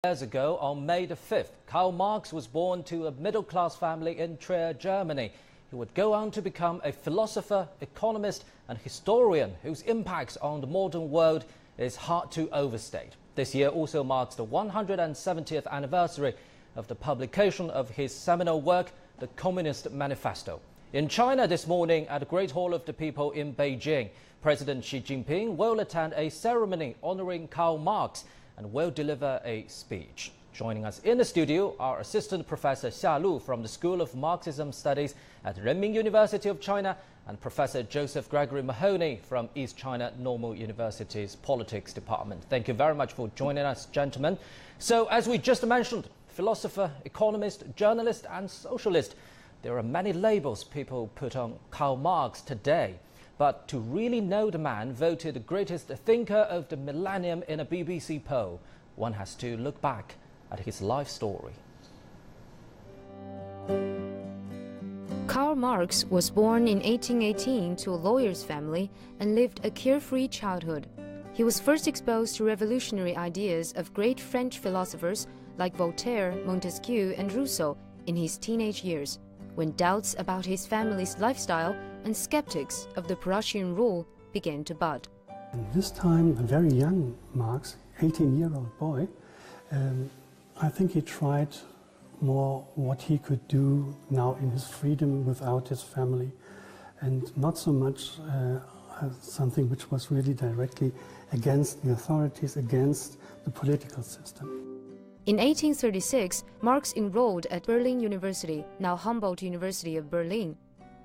Years ago, on May the 5th, Karl Marx was born to a middle-class family in Trier, Germany. He would go on to become a philosopher, economist and historian whose impact on the modern world is hard to overstate. This year also marks the 170th anniversary of the publication of his seminal work, The Communist Manifesto. In China this morning at the Great Hall of the People in Beijing, President Xi Jinping will attend a ceremony honoring Karl Marx and will deliver a speech. Joining us in the studio are Assistant Professor Xia Lu from the School of Marxism Studies at Renmin University of China and Professor Joseph Gregory Mahoney from East China Normal University's Politics Department. Thank you very much for joining us, gentlemen. So, as we just mentioned, philosopher, economist, journalist and socialist. There are many labels people put on Karl Marx today. But to really know the man voted the greatest thinker of the millennium in a BBC poll, one has to look back at his life story. Karl Marx was born in 1818 to a lawyer's family and lived a carefree childhood. He was first exposed to revolutionary ideas of great French philosophers like Voltaire, Montesquieu and Rousseau in his teenage years, when doubts about his family's lifestyle and skeptics of the Prussian rule began to bud. At this time, a very young Marx, 18-year-old boy, I think he tried more what he could do now in his freedom without his family, and not so much something which was really directly against the authorities, against the political system. In 1836, Marx enrolled at Berlin University, now Humboldt University of Berlin.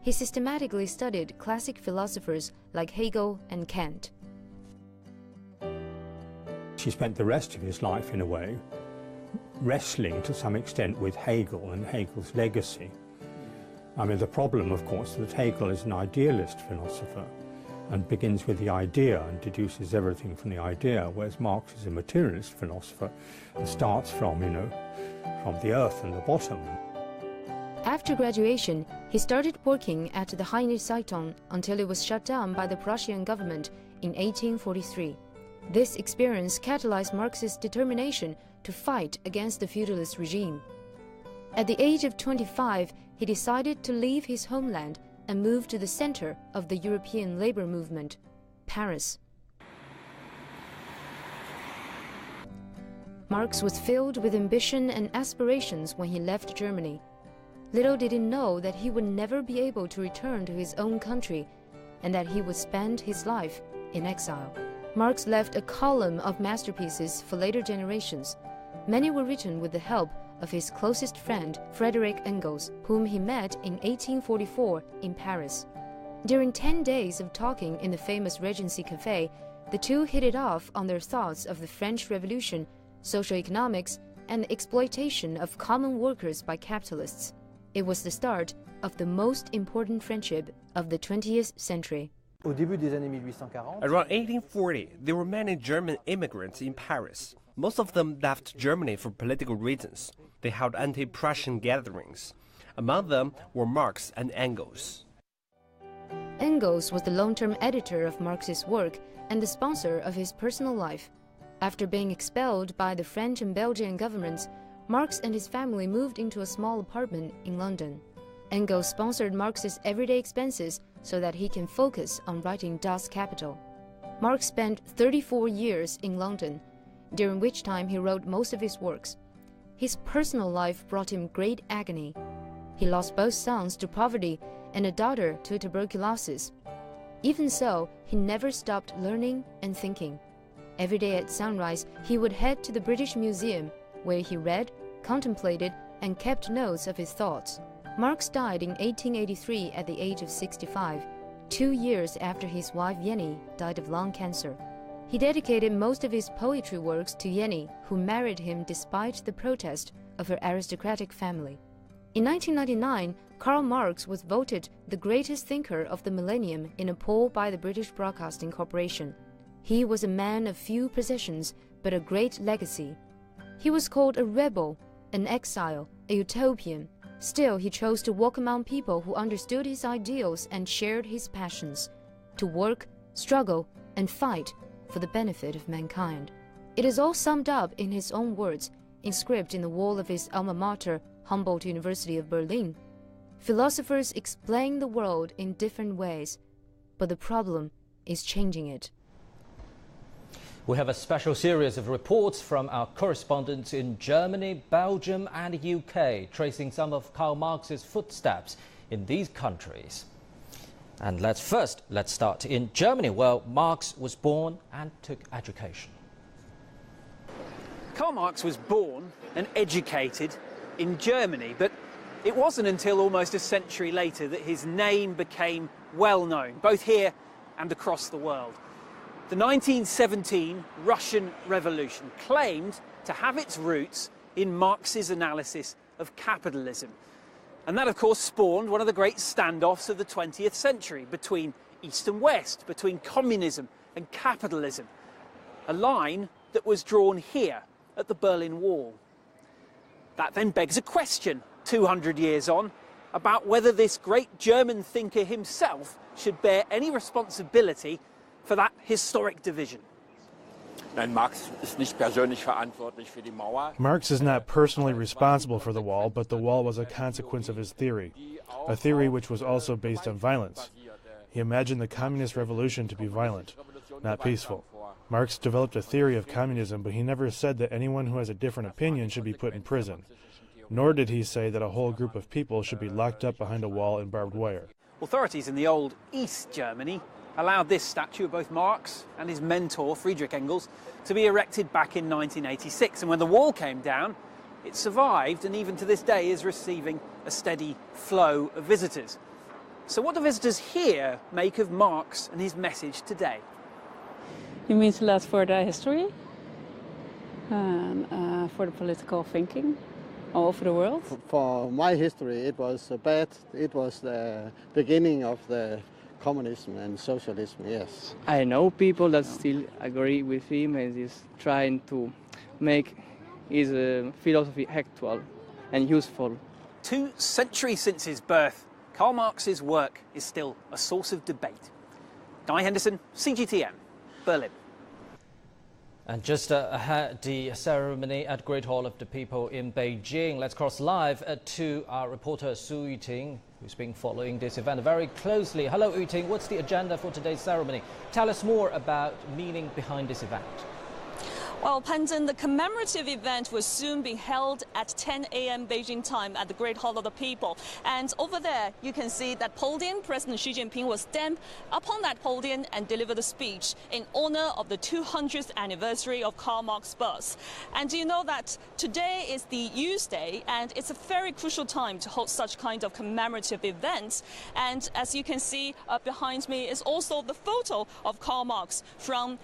He systematically studied classic philosophers like Hegel and Kant. He spent the rest of his life, in a way, wrestling to some extent with Hegel and Hegel's legacy. I mean, the problem, of course, is that Hegel is an idealist philosopher and begins with the idea and deduces everything from the idea, whereas Marx is a materialist philosopher and starts from the earth and the bottom. After graduation, he started working at the Heine Zeitung until it was shut down by the Prussian government in 1843. This experience catalyzed Marx's determination to fight against the feudalist regime. At the age of 25, he decided to leave his homeland and move to the center of the European labor movement, Paris. Marx was filled with ambition and aspirations when he left Germany. Little did he know that he would never be able to return to his own country and that he would spend his life in exile. Marx left a column of masterpieces for later generations. Many were written with the help of his closest friend, Friedrich Engels, whom he met in 1844 in Paris. During 10 days of talking in the famous Regency Café, the two hit it off on their thoughts of the French Revolution, socio-economics, and the exploitation of common workers by capitalists. It was the start of the most important friendship of the 20th century. Around 1840, there were many German immigrants in Paris. Most of them left Germany for political reasons. They held anti-Prussian gatherings. Among them were Marx and Engels. Engels was the long-term editor of Marx's work and the sponsor of his personal life. After being expelled by the French and Belgian governments, Marx and his family moved into a small apartment in London. Engels sponsored Marx's everyday expenses so that he can focus on writing Das Kapital. Marx spent 34 years in London, during which time he wrote most of his works. His personal life brought him great agony. He lost both sons to poverty and a daughter to tuberculosis. Even so, he never stopped learning and thinking. Every day at sunrise, he would head to the British Museum, where he read, contemplated, and kept notes of his thoughts. Marx died in 1883 at the age of 65, 2 years after his wife Jenny died of lung cancer. He dedicated most of his poetry works to Jenny, who married him despite the protest of her aristocratic family. In 1999, Karl Marx was voted the greatest thinker of the millennium in a poll by the British Broadcasting Corporation. He was a man of few possessions, but a great legacy. He was called a rebel, an exile, a utopian. Still, he chose to walk among people who understood his ideals and shared his passions, to work, struggle, and fight for the benefit of mankind. It is all summed up in his own words. inscribed in the wall of his alma mater, Humboldt University of Berlin. Philosophers explain the world in different ways, but the problem is changing it. We have a special series of reports from our correspondents in Germany, Belgium and UK, tracing some of Karl Marx's footsteps in these countries. And let's start in Germany, where Marx was born and took education. Karl Marx was born and educated in Germany, but it wasn't until almost a century later that his name became well known, both here and across the world. The 1917 Russian Revolution claimed to have its roots in Marx's analysis of capitalism. And that, of course, spawned one of the great standoffs of the 20th century between East and West, between communism and capitalism. A line that was drawn here at the Berlin Wall. That then begs a question, 200 years on, about whether this great German thinker himself should bear any responsibility for that historic division. Marx is not personally responsible for the wall, but the wall was a consequence of his theory, a theory which was also based on violence. He imagined the communist revolution to be violent, not peaceful. Marx developed a theory of communism, but he never said that anyone who has a different opinion should be put in prison. Nor did he say that a whole group of people should be locked up behind a wall and barbed wire. Authorities in the old East Germany allowed this statue of both Marx and his mentor, Friedrich Engels, to be erected back in 1986. And when the wall came down, it survived and even to this day is receiving a steady flow of visitors. So what do visitors here make of Marx and his message today? It means a lot for the history and for the political thinking all over the world. For my history, it was bad. It was the beginning of the communism and socialism, yes. I know people that still agree with him and is trying to make his philosophy actual and useful. 2 centuries since his birth, Karl Marx's work is still a source of debate. Guy Henderson, CGTN, Berlin. And just ahead the ceremony at Great Hall of the People in Beijing. Let's cross live to our reporter Su Yuting, who's been following this event very closely. Hello Yuting, what's the agenda for today's ceremony? Tell us more about meaning behind this event. Well, Pandon, the commemorative event will soon be held at 10 a.m. Beijing time at the Great Hall of the People. And over there, you can see that podium. President Xi Jinping will stand upon that podium and deliver the speech in honor of the 200th anniversary of Karl Marx's birth. And do you know that today is the Youth Day, and it's a very crucial time to hold such kind of commemorative events. And as you can see behind me is also the photo of Karl Marx from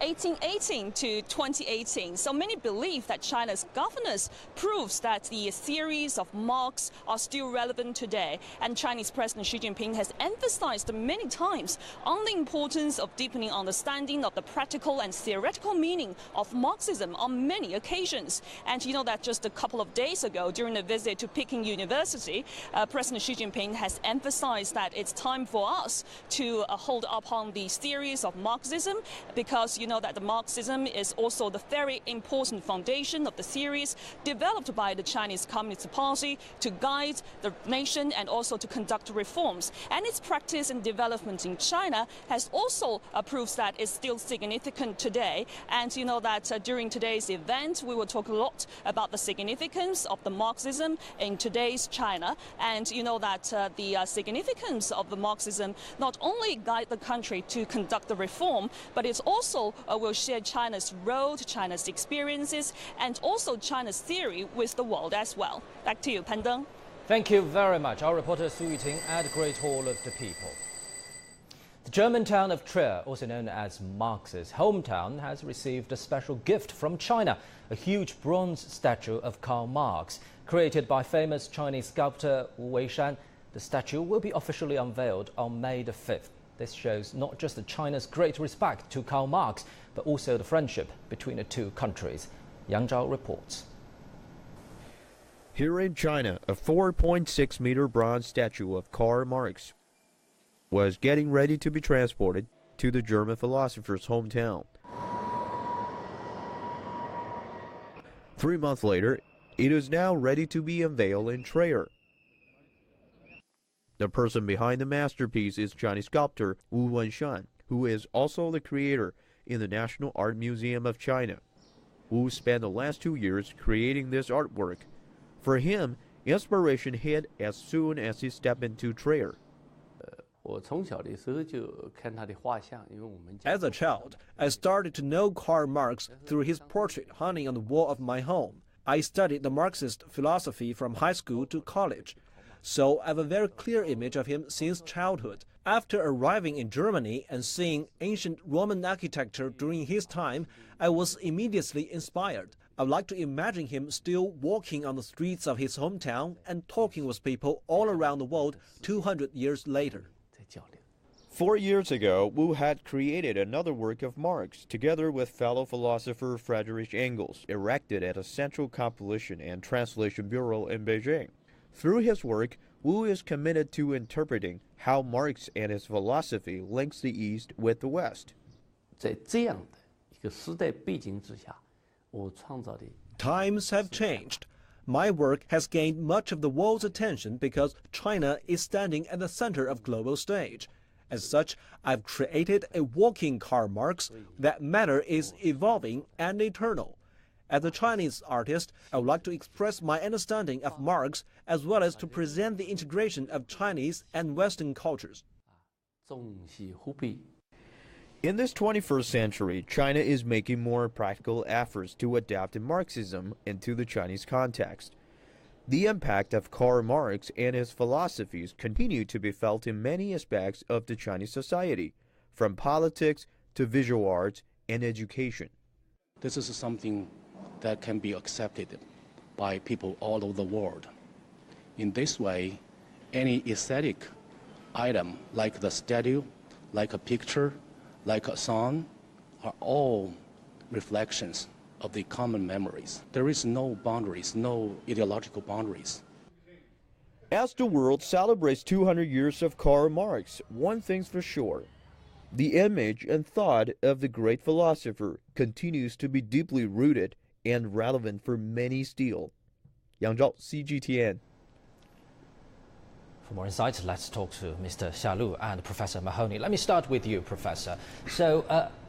1818 to 2018. So many believe that China's governance proves that the theories of Marx are still relevant today. And Chinese President Xi Jinping has emphasized many times on the importance of deepening understanding of the practical and theoretical meaning of Marxism on many occasions. And you know that just a couple of days ago, during a visit to Peking University, President Xi Jinping has emphasized that it's time for us to hold upon these theories of Marxism, because you know that the Marxism is also the very important foundation of the theories developed by the Chinese Communist Party to guide the nation and also to conduct reforms. And its practice and development in China has also proves that it's still significant today. And you know that during today's event, we will talk a lot about the significance of the Marxism in today's China. And you know that the significance of the Marxism not only guide the country to conduct the reform, but it's also will share China's road, China's experiences, and also China's theory with the world as well. Back to you, Pandong. Thank you very much. Our reporter Su Yuting at Great Hall of the People. The German town of Trier, also known as Marx's hometown, has received a special gift from China, a huge bronze statue of Karl Marx. Created by famous Chinese sculptor Wu Weishan, the statue will be officially unveiled on May the 5th. This shows not just China's great respect to Karl Marx, but also the friendship between the two countries. Yang Zhao reports. Here in China, a 4.6-meter bronze statue of Karl Marx was getting ready to be transported to the German philosopher's hometown. 3 months later, it is now ready to be unveiled in Trier. The person behind the masterpiece is Chinese sculptor Wu Wenshan, who is also the creator in the National Art Museum of China. Wu spent the last 2 years creating this artwork. For him, inspiration hit as soon as he stepped into Trier. As a child, I started to know Karl Marx through his portrait hanging on the wall of my home. I studied the Marxist philosophy from high school to college, so I have a very clear image of him since childhood. After arriving in Germany and seeing ancient Roman architecture during his time, I was immediately inspired. I would like to imagine him still walking on the streets of his hometown and talking with people all around the world 200 years later. 4 years ago, Wu had created another work of Marx, together with fellow philosopher Friedrich Engels, erected at a central compilation and translation bureau in Beijing. Through his work, Wu is committed to interpreting how Marx and his philosophy links the East with the West. Times have changed. My work has gained much of the world's attention because China is standing at the center of global stage. As such, I've created a walking Karl Marx. That matter is evolving and eternal. As a Chinese artist, I would like to express my understanding of Marx as well as to present the integration of Chinese and Western cultures. In this 21st century, China is making more practical efforts to adapt Marxism into the Chinese context. The impact of Karl Marx and his philosophies continue to be felt in many aspects of the Chinese society, from politics to visual arts and education. This is something that can be accepted by people all over the world. In this way, any aesthetic item like the statue, like a picture, like a song, are all reflections of the common memories. There is no boundaries, no ideological boundaries. As the world celebrates 200 years of Karl Marx, one thing's for sure: the image and thought of the great philosopher continues to be deeply rooted and relevant for many still. Yang Zhao, CGTN. For more insights, let's talk to Mr. Xia Lu and Professor Mahoney. Let me start with you, Professor. So,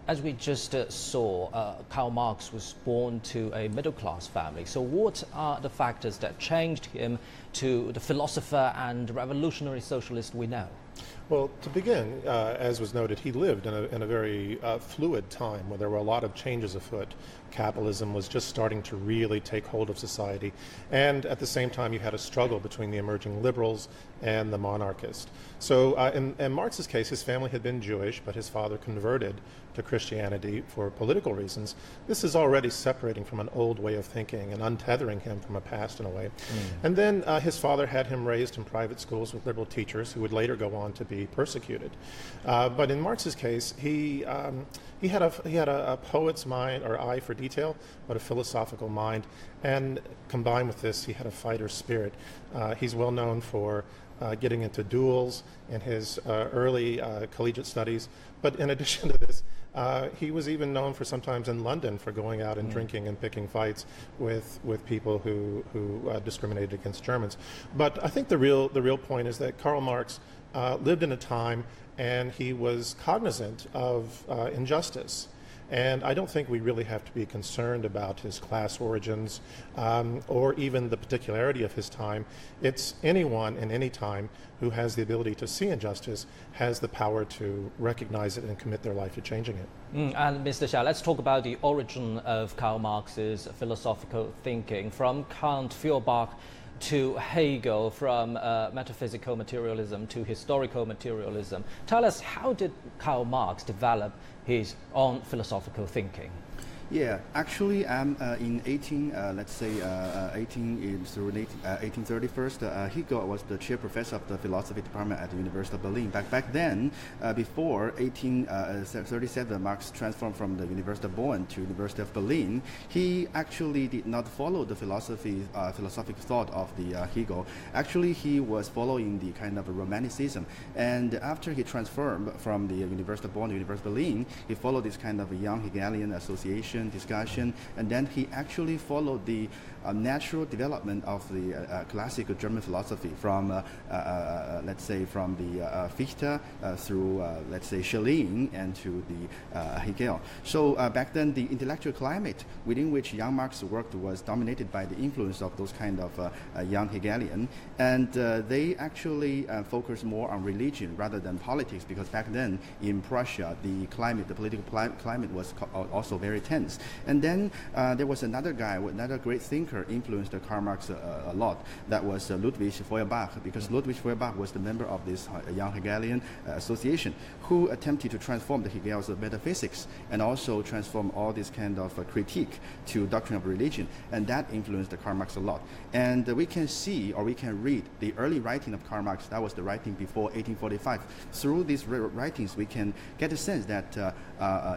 as we just saw, Karl Marx was born to a middle-class family. So what are the factors that changed him to the philosopher and revolutionary socialist we know? Well, to begin, as was noted, he lived in a very fluid time where there were a lot of changes afoot. Capitalism was just starting to really take hold of society, and at the same time you had a struggle between the emerging liberals and the monarchists. So in Marx's case, his family had been Jewish, but his father converted to Christianity for political reasons. This is already separating from an old way of thinking and untethering him from a past in a way. And then his father had him raised in private schools with liberal teachers who would later go on to be persecuted. But in Marx's case, he had a poet's mind or eye for detail, but a philosophical mind, and combined with this, he had a fighter's spirit. He's well known for getting into duels in his early collegiate studies, but in addition to this, he was even known for sometimes in London for going out and drinking and picking fights with people who discriminated against Germans. But I think the real point is that Karl Marx lived in a time and he was cognizant of injustice. And I don't think we really have to be concerned about his class origins or even the particularity of his time. It's anyone in any time who has the ability to see injustice has the power to recognize it and commit their life to changing it. And Mr. Xia, let's talk about the origin of Karl Marx's philosophical thinking, from Kant, Feuerbach to Hegel, from metaphysical materialism to historical materialism. Tell us, how did Karl Marx develop his own philosophical thinking? Yeah, actually, in 1831, Hegel was the chair professor of the philosophy department at the University of Berlin. Back then, before 1837, Marx transformed from the University of Bonn to University of Berlin. He actually did not follow the philosophic thought of the Hegel. Actually, he was following the kind of Romanticism. And after he transformed from the University of Bonn to University of Berlin, he followed this kind of young Hegelian association discussion, and then he actually followed the natural development of the classical German philosophy from, let's say, from the Fichte through, let's say, Schelling and to the Hegel. So back then, the intellectual climate within which young Marx worked was dominated by the influence of those kind of young Hegelian, and they actually focused more on religion rather than politics, because back then in Prussia, the political climate was also very tense. And then there was another guy, another great thinker, influenced Karl Marx a lot. That was Ludwig Feuerbach, because Ludwig Feuerbach was the member of this young Hegelian association who attempted to transform the Hegel's metaphysics and also transform all this kind of critique to doctrine of religion, and that influenced Karl Marx a lot. And we can see, or we can read, the early writing of Karl Marx. That was the writing before 1845. Through these writings, we can get a sense that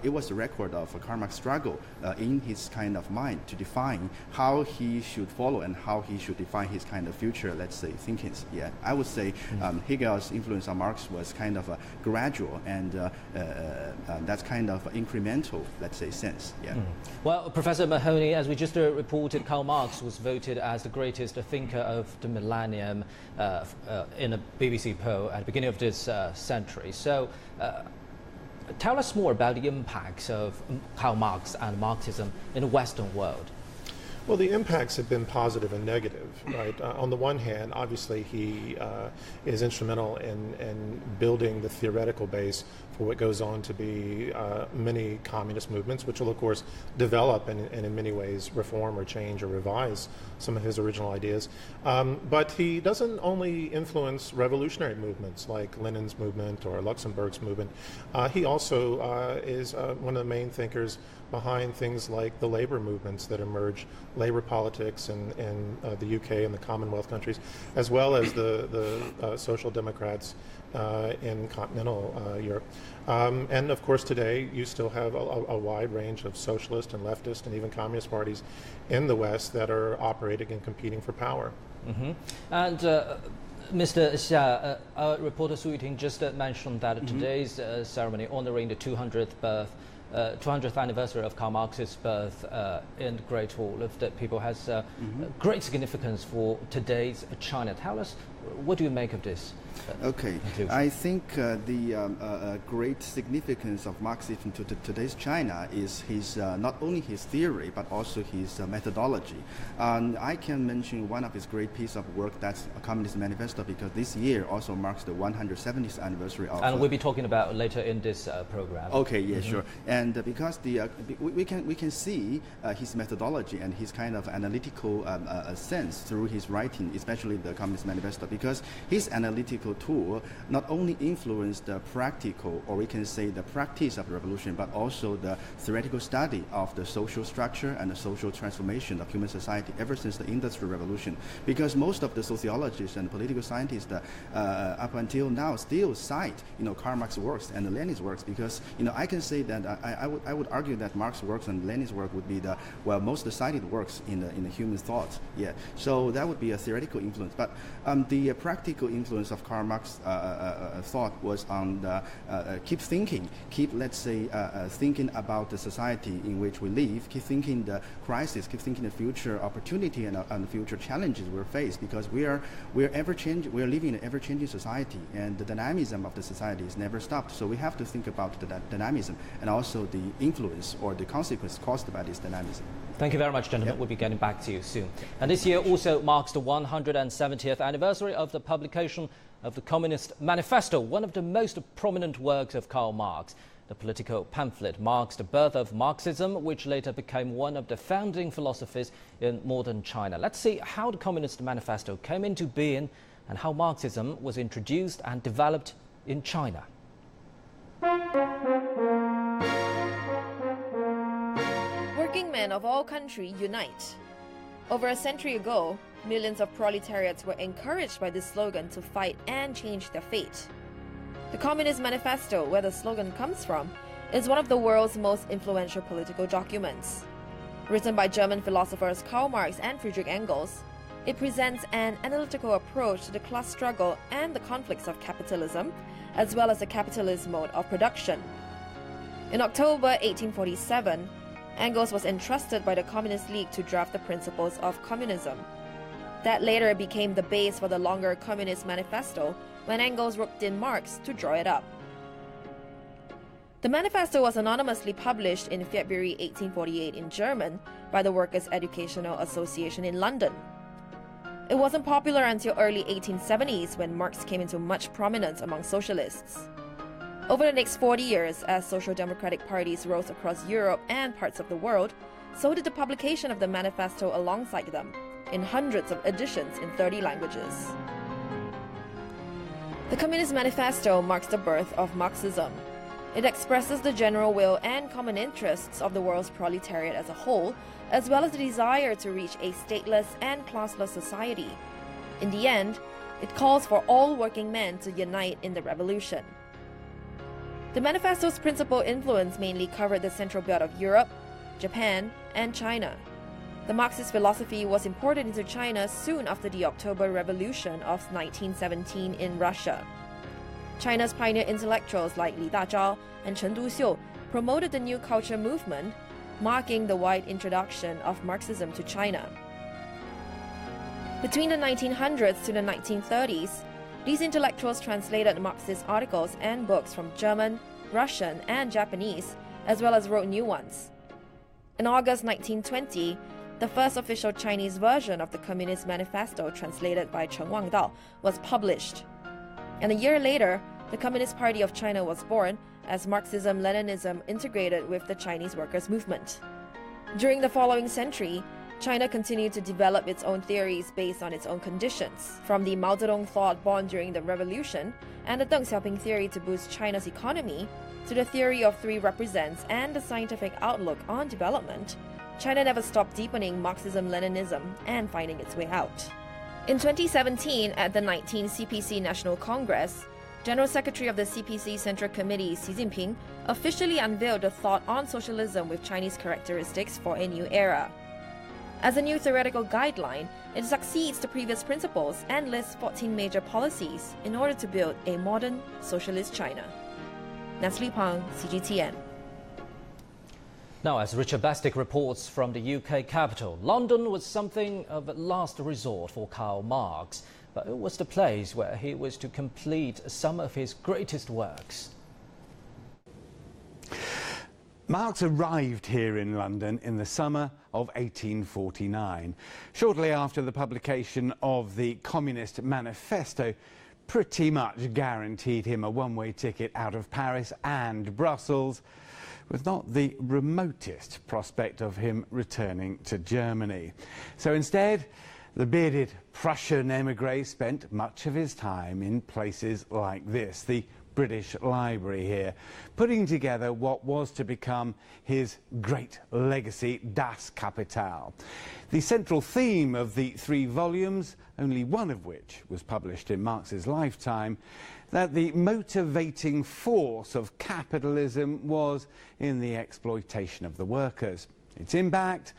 it was a record of Karl Marx's struggle in his kind of mind to define how he should follow and how he should define his kind of future, let's say, thinkings. Yeah, I would say Hegel's influence on Marx was kind of a gradual and that's kind of incremental, let's say, sense. Yeah. Well, Professor Mahoney, as we just reported, Karl Marx was voted as the greatest thinker of the millennium in a BBC poll at the beginning of this century. So tell us more about the impacts of Karl Marx and Marxism in the Western world. Well, the impacts have been positive and negative, right? On the one hand, obviously he is instrumental in building the theoretical base for what goes on to be many communist movements, which will, of course, develop and in many ways reform or change or revise some of his original ideas. But he doesn't only influence revolutionary movements like Lenin's movement or Luxemburg's movement. He also is one of the main thinkers behind things like the labor movements that emerge, labor politics in the UK and the Commonwealth countries, as well as the social democrats in continental Europe. And of course today you still have a wide range of socialist and leftist and even communist parties in the West that are operating and competing for power. And Mr. Xia, our reporter Su Yiting just mentioned that today's ceremony honoring the 200th anniversary of Karl Marx's birth in the Great Hall of the People has great significance for today's China. Tell us, what do you make of this? Okay, I think the great significance of Marxism to today's China is his not only his theory but also his methodology. I can mention one of his great pieces of work, that's a Communist Manifesto, because this year also marks the 170th anniversary of. And we'll be talking about later in this program. Okay, yeah, sure. And because the we can see his methodology and his kind of analytical sense through his writing, especially the Communist Manifesto, because his analytical tool not only influenced the practical, or we can say the practice of revolution, but also the theoretical study of the social structure and the social transformation of human society ever since the Industrial Revolution. Because most of the sociologists and political scientists up until now still cite, Karl Marx's works and Lenin's works, because, I can say that I would argue that Marx's works and Lenin's work would be the most cited works in the human thought. Yeah, so that would be a theoretical influence. But the practical influence of Karl Marx thought was on the keep thinking, let's say, thinking about the society in which we live, keep thinking the crisis, keep thinking the future opportunity and the future challenges we're faced, because we're living in an ever-changing society, and the dynamism of the society is never stopped. So we have to think about the dynamism and also the influence or the consequence caused by this dynamism. Thank you very much, gentlemen. Yep. We'll be getting back to you soon. And this year also marks the 170th anniversary of the publication of the Communist Manifesto, one of the most prominent works of Karl Marx. The political pamphlet marks the birth of Marxism, which later became one of the founding philosophies in modern China. Let's see how the Communist Manifesto came into being and how Marxism was introduced and developed in China. Working men of all countries unite. Over a century ago, millions of proletariats were encouraged by this slogan to fight and change their fate. The Communist Manifesto, where the slogan comes from, is one of the world's most influential political documents. Written by German philosophers Karl Marx and Friedrich Engels, it presents an analytical approach to the class struggle and the conflicts of capitalism, as well as the capitalist mode of production. In October 1847, Engels was entrusted by the Communist League to draft the principles of communism. That later became the base for the longer Communist Manifesto when Engels roped in Marx to draw it up. The manifesto was anonymously published in February 1848 in German by the Workers' Educational Association in London. It wasn't popular until early 1870s when Marx came into much prominence among socialists. Over the next 40 years, as social democratic parties rose across Europe and parts of the world, so did the publication of the manifesto alongside them, in hundreds of editions in 30 languages. The Communist Manifesto marks the birth of Marxism. It expresses the general will and common interests of the world's proletariat as a whole, as well as the desire to reach a stateless and classless society. In the end, it calls for all working men to unite in the revolution. The manifesto's principal influence mainly covered the central belt of Europe, Japan, and China. The Marxist philosophy was imported into China soon after the October Revolution of 1917 in Russia. China's pioneer intellectuals like Li Dazhao and Chen Duxiu promoted the new culture movement, marking the wide introduction of Marxism to China. Between the 1900s to the 1930s, these intellectuals translated Marxist articles and books from German, Russian, and Japanese, as well as wrote new ones. In August 1920, the first official Chinese version of the Communist Manifesto, translated by Chen Wangdao, was published. And a year later, the Communist Party of China was born as Marxism-Leninism integrated with the Chinese workers' movement. During the following century, China continued to develop its own theories based on its own conditions, from the Mao Zedong thought born during the revolution and the Deng Xiaoping theory to boost China's economy, to the theory of three represents and the scientific outlook on development. China never stopped deepening Marxism-Leninism and finding its way out. In 2017, at the 19th CPC National Congress, General Secretary of the CPC Central Committee Xi Jinping officially unveiled the thought on socialism with Chinese characteristics for a new era. As a new theoretical guideline, it succeeds the previous principles and lists 14 major policies in order to build a modern socialist China. Natalie Pang, CGTN. Now, as Richard Bastick reports from the UK capital, London was something of a last resort for Karl Marx, but it was the place where he was to complete some of his greatest works. Marx arrived here in London in the summer of 1849, shortly after the publication of the Communist Manifesto pretty much guaranteed him a one-way ticket out of Paris and Brussels, with not the remotest prospect of him returning to Germany. So instead, the bearded Prussian émigré spent much of his time in places like this, the British Library here, putting together what was to become his great legacy, Das Kapital. The central theme of the 3 volumes, only one of which was published in Marx's lifetime, that the motivating force of capitalism was in the exploitation of the workers. Its impact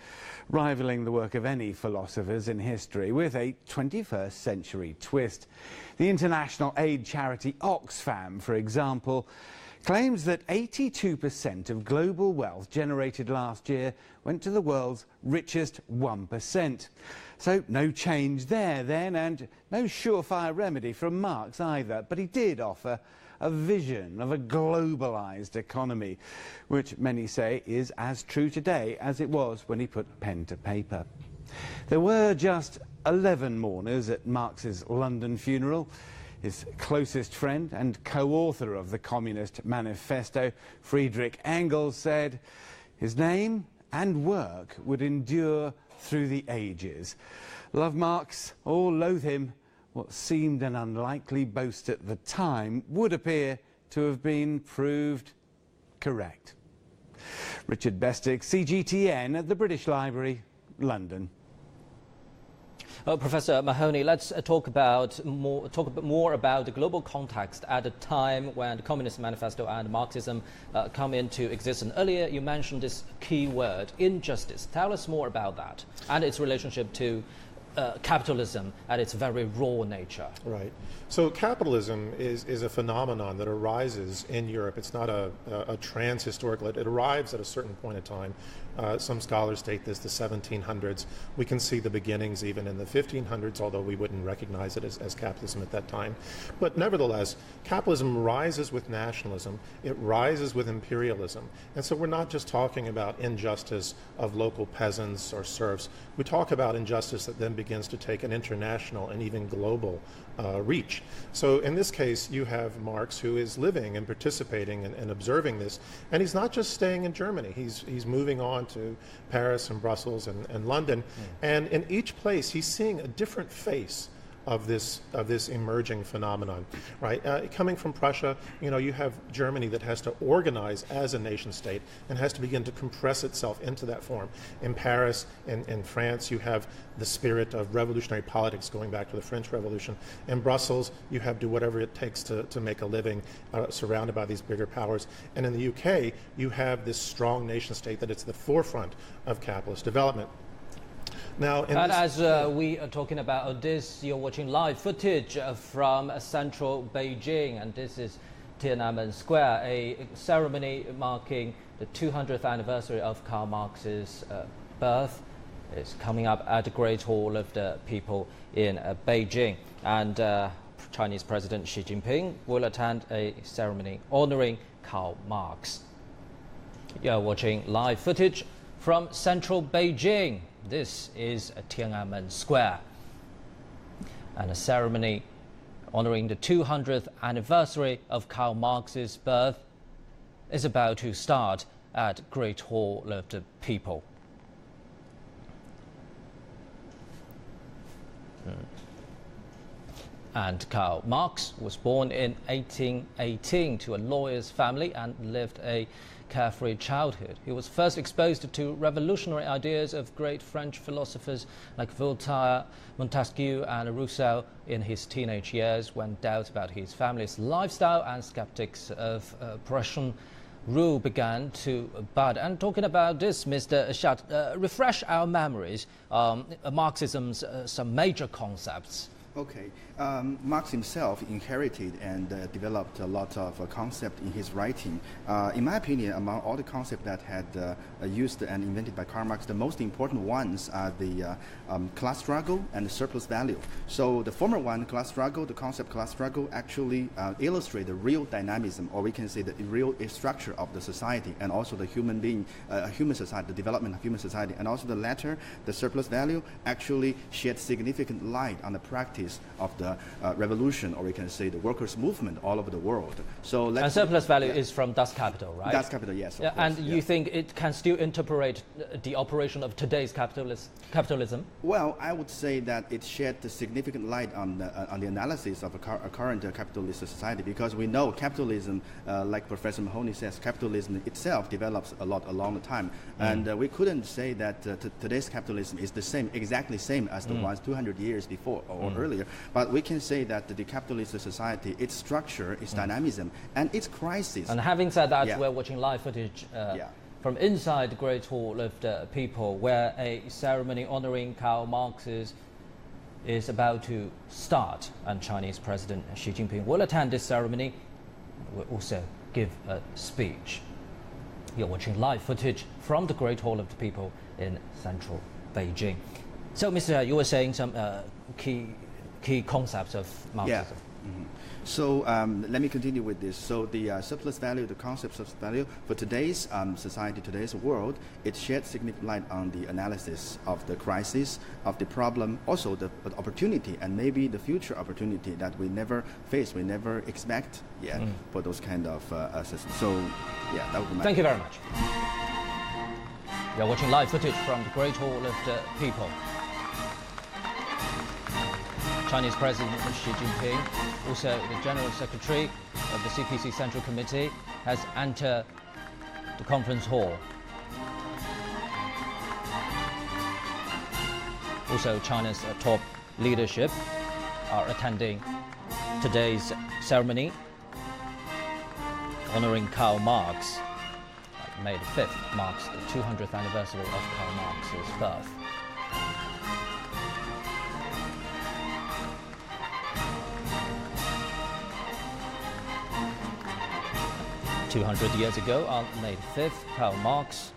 rivaling the work of any philosophers in history, with a 21st century twist. The international aid charity Oxfam, for example, claims that 82% of global wealth generated last year went to the world's richest 1%. So no change there then, and no surefire remedy from Marx either, but he did offer a vision of a globalized economy, which many say is as true today as it was when he put pen to paper. There were just 11 mourners at Marx's London funeral. His closest friend and co-author of the Communist Manifesto, Friedrich Engels, said his name and work would endure through the ages. Love Marx or loathe him, what seemed an unlikely boast at the time would appear to have been proved correct. Richard Bestick, CGTN at the British Library, London. Professor Mahoney, let's talk a bit more about the global context at a time when the Communist Manifesto and Marxism come into existence. Earlier, you mentioned this key word, injustice. Tell us more about that and its relationship to capitalism at its very raw nature. Right. So capitalism is a phenomenon that arises in Europe. It's not a trans-historical. It arrives at a certain point in time. Some scholars state this, the 1700s. We can see the beginnings even in the 1500s, although we wouldn't recognize it as capitalism at that time. But nevertheless, capitalism rises with nationalism. It rises with imperialism. And so we're not just talking about injustice of local peasants or serfs. We talk about injustice that then begins to take an international and even global reach. So in this case, you have Marx, who is living and participating and observing this, and he's not just staying in Germany. He's moving on to Paris and Brussels and London, and in each place he's seeing a different face of this emerging phenomenon, right? Coming from Prussia, you have Germany that has to organize as a nation state and has to begin to compress itself into that form. In Paris, in France, you have the spirit of revolutionary politics going back to the French Revolution. In Brussels, you have to do whatever it takes to make a living surrounded by these bigger powers. And in the UK, you have this strong nation state that it's the forefront of capitalist development. Now, as we are talking about this, you're watching live footage from central Beijing, and this is Tiananmen Square, a ceremony marking the 200th anniversary of Karl Marx's birth. It's coming up at the Great Hall of the People in Beijing, and Chinese President Xi Jinping will attend a ceremony honoring Karl Marx. You're watching live footage from central Beijing. This is Tiananmen Square, and a ceremony honoring the 200th anniversary of Karl Marx's birth is about to start at Great Hall of the People. And Karl Marx was born in 1818 to a lawyer's family and lived a carefree childhood. He was first exposed to revolutionary ideas of great French philosophers like Voltaire, Montesquieu and Rousseau in his teenage years, when doubts about his family's lifestyle and skeptics of Prussian rule began to bud. And talking about this, Mr. Schat, refresh our memories, Marxism's some major concepts. Okay. Marx himself inherited and developed a lot of concepts in his writing. In my opinion, among all the concepts that had used and invented by Karl Marx, the most important ones are the class struggle and the surplus value. So the former one, class struggle, the concept class struggle, actually illustrate the real dynamism, or we can say the real structure of the society, and also the human being, human society, the development of human society. And also the latter, the surplus value, actually shed significant light on the practice of the revolution, or we can say the workers' movement all over the world. So and surplus value is from Das Kapital, right? Das Kapital, yes. Yeah, and you think it can still interpret the operation of today's capitalism? Well, I would say that it shed a significant light on the analysis of a current capitalist society, because we know capitalism, like Professor Mahoney says, capitalism itself develops a lot along the time, and we couldn't say that today's capitalism is the same, exactly same as the ones 200 years before or earlier. But we can say that the capitalist society, its structure, its dynamism, and its crisis. And having said that, we're watching live footage from inside the Great Hall of the People, where a ceremony honoring Karl Marx is about to start, and Chinese President Xi Jinping will attend this ceremony and will also give a speech. You're watching live footage from the Great Hall of the People in central Beijing. So, Mr. you were saying some key concepts of Marxism. Yeah. So let me continue with this. So the surplus value, the concept of value for today's society, today's world, it sheds significant light on the analysis of the crisis, of the problem, also the opportunity, and maybe the future opportunity that we never face, we never expect yet for those kind of systems. So yeah, that would be my Thank you very much. You're watching live footage from the Great Hall of the People. Chinese President Xi Jinping, also the General Secretary of the CPC Central Committee, has entered the conference hall. Also, China's top leadership are attending today's ceremony honoring Karl Marx. May the 5th marks the 200th anniversary of Karl Marx's birth. 200 years ago, on May 5th, Karl Marx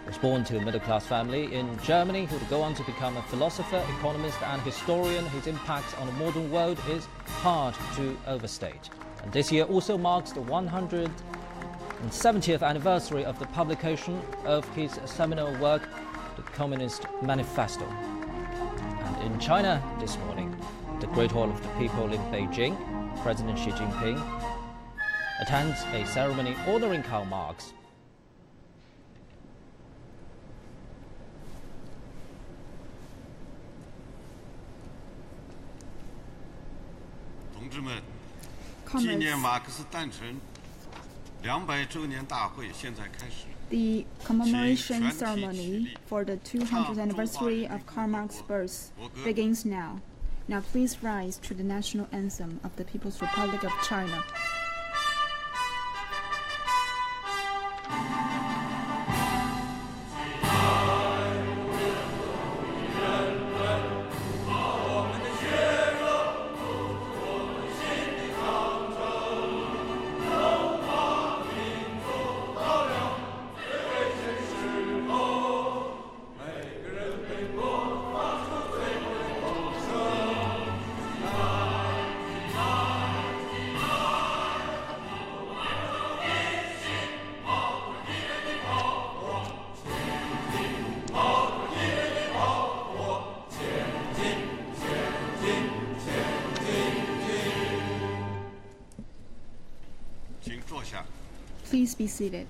was born to a middle-class family in Germany who would go on to become a philosopher, economist and historian whose impact on the modern world is hard to overstate. And this year also marks the 170th anniversary of the publication of his seminal work, The Communist Manifesto. And in China this morning, the Great Hall of the People in Beijing, President Xi Jinping attends a ceremony honoring Karl Marx. The commemoration ceremony for the 200th anniversary of Karl Marx's birth begins now. Now please rise to the national anthem of the People's Republic of China. Please be seated.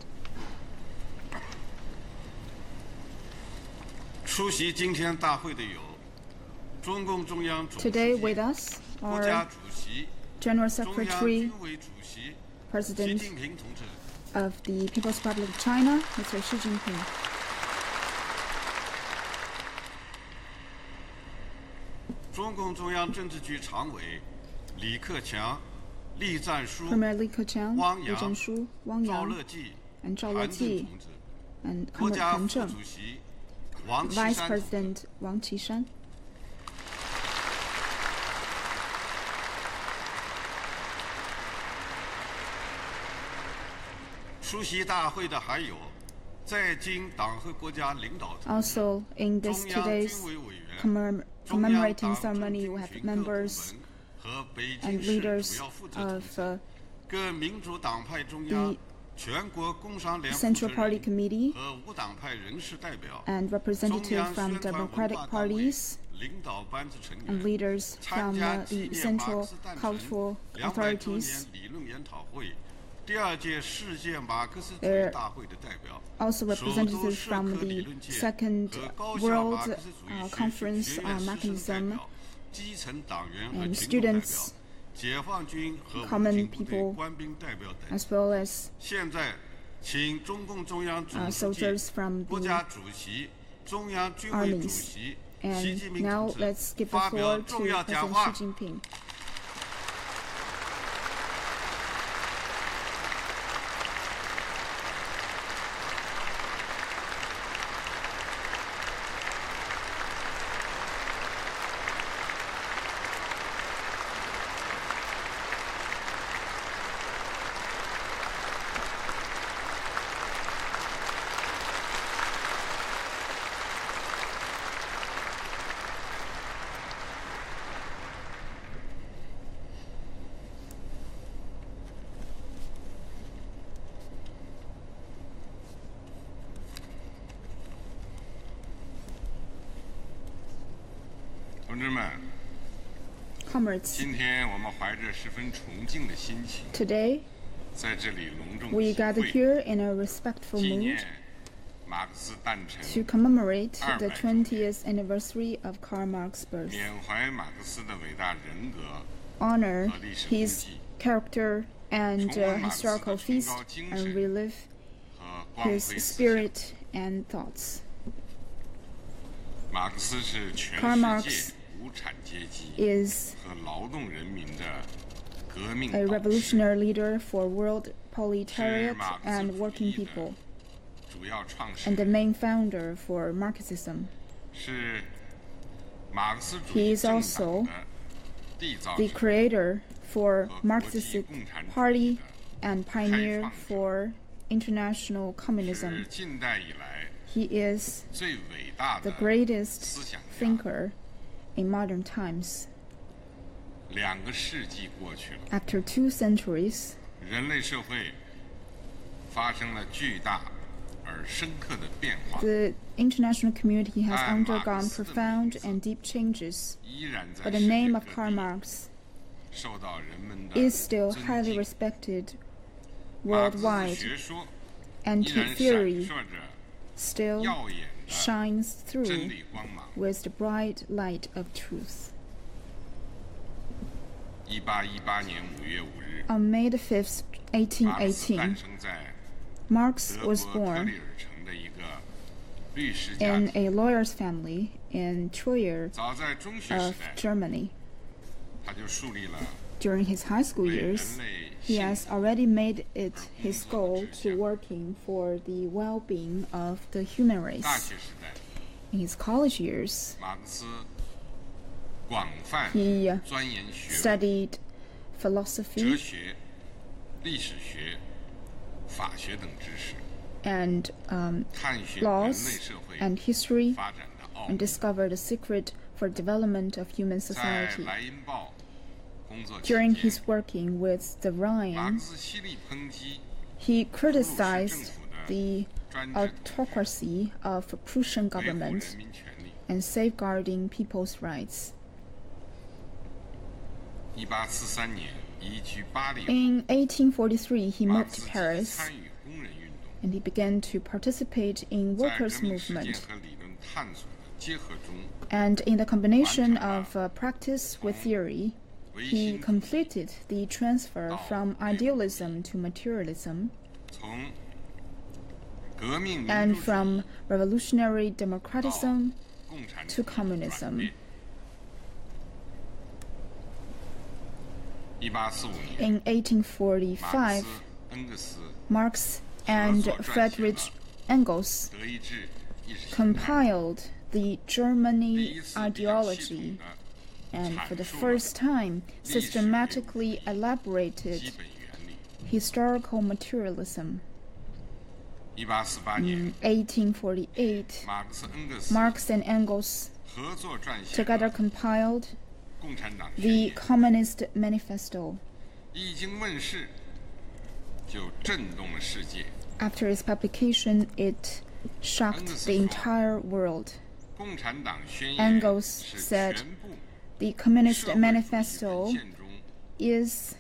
Today with us are General Secretary, President of the People's Republic of China, Mr. Xi Jinping. Premier Li Keqiang, Li Zhenshu, Wang Yang, and Zhao Leji, and Comrade Han Zheng, Vice President Wang Qishan. Also, in this today's commemorating ceremony, we have members and leaders of the Central Party Committee and representatives from democratic parties and leaders from the Central Cultural Authorities. There are also representatives from the Second World Conference on Marxism, and students, common people, as well as soldiers from the armies. And now let's give the floor to President Xi Jinping. Comrades, today we gather here in a respectful mood to commemorate the 20th anniversary of Karl Marx's birth, honor his character and historical feast, and relive his spirit and thoughts. Karl Marx is a revolutionary leader for world proletariat and working people, and the main founder for Marxism. He is also the creator for Marxist Party and pioneer for international communism. He is the greatest thinker in modern times. After 2 centuries, the international community has undergone profound and deep changes, but the name of Karl Marx is still highly respected worldwide, and his theory still shines through with the bright light of truth. On May 5th, 1818, Marx was born in a lawyer's family in Trier of Germany. During his high school years, he has already made it his goal to working for the well-being of the human race. In his college years, he studied philosophy and laws and history, and discovered the secret for development of human society. During his working with the Rhine, he criticized the autocracy of Prussian government and safeguarding people's rights. In 1843, he moved to Paris, and he began to participate in workers' movement. And in the combination of practice with theory, he completed the transfer from idealism to materialism, and from revolutionary democratism to communism. In 1845, Marx and Friedrich Engels compiled the Germany ideology, and for the first time systematically elaborated historical materialism. In 1848, Marx and Engels together compiled the Communist Manifesto. After its publication, it shocked the entire world. Engels said, "The Communist Manifesto is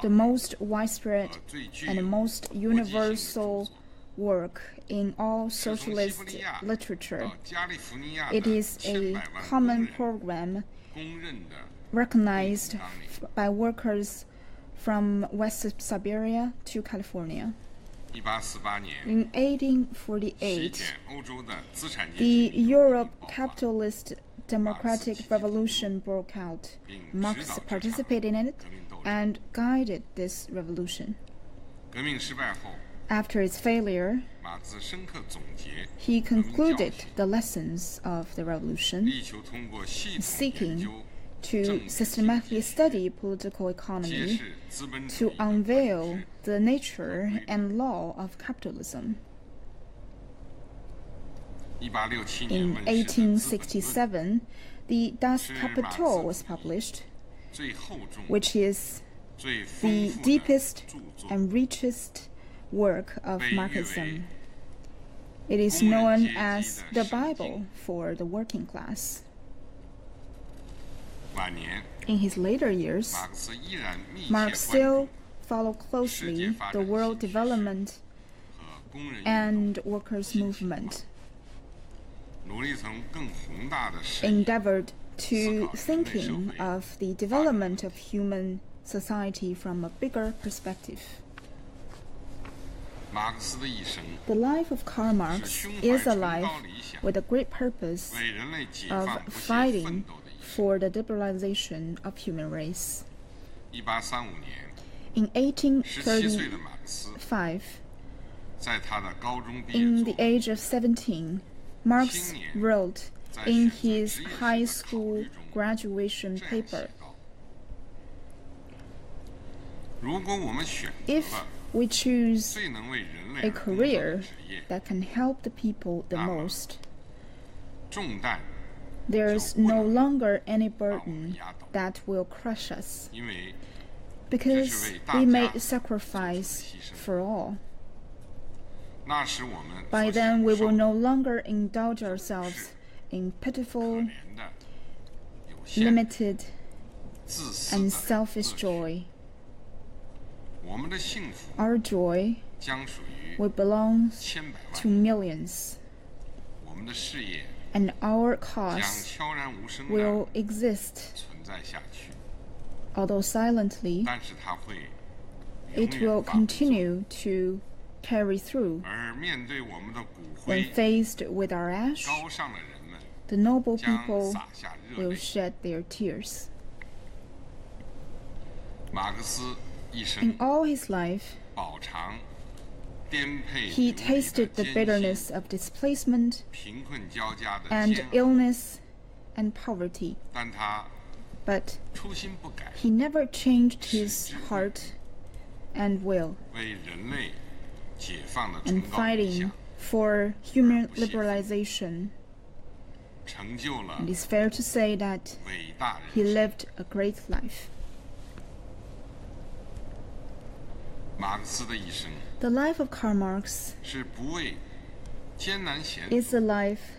the most widespread and most universal work in all socialist literature. It is a common program recognized by workers from West Siberia to California." In 1848, the Europe capitalist democratic revolution broke out. Marx participated in it and guided this revolution. After its failure, he concluded the lessons of the revolution, seeking to systematically study political economy to unveil the nature and law of capitalism. In 1867, the Das Kapital was published, which is the deepest and richest work of Marxism. It is known as the Bible for the working class. In his later years, Marx still followed closely the world development and workers' movement, endeavored to thinking of the development of human society from a bigger perspective. The life of Karl Marx is a life with a great purpose of fighting for the liberalization of human race. In 1835, in the age of 17, Marx wrote in his high school graduation paper, If we choose a career that can help the people the most, there's no longer any burden that will crush us, because we made sacrifice for all. By then, we will no longer indulge ourselves in pitiful, limited, and selfish joy. Our joy will belong to millions, and our cause will exist. Although silently, it will continue to carry through. When faced with our ash, the noble people will shed their tears. In all his life, he tasted the bitterness of displacement and illness and poverty. But he never changed his heart and will. And fighting for human liberalization, it is fair to say that he lived a great life. The life of Karl Marx is a life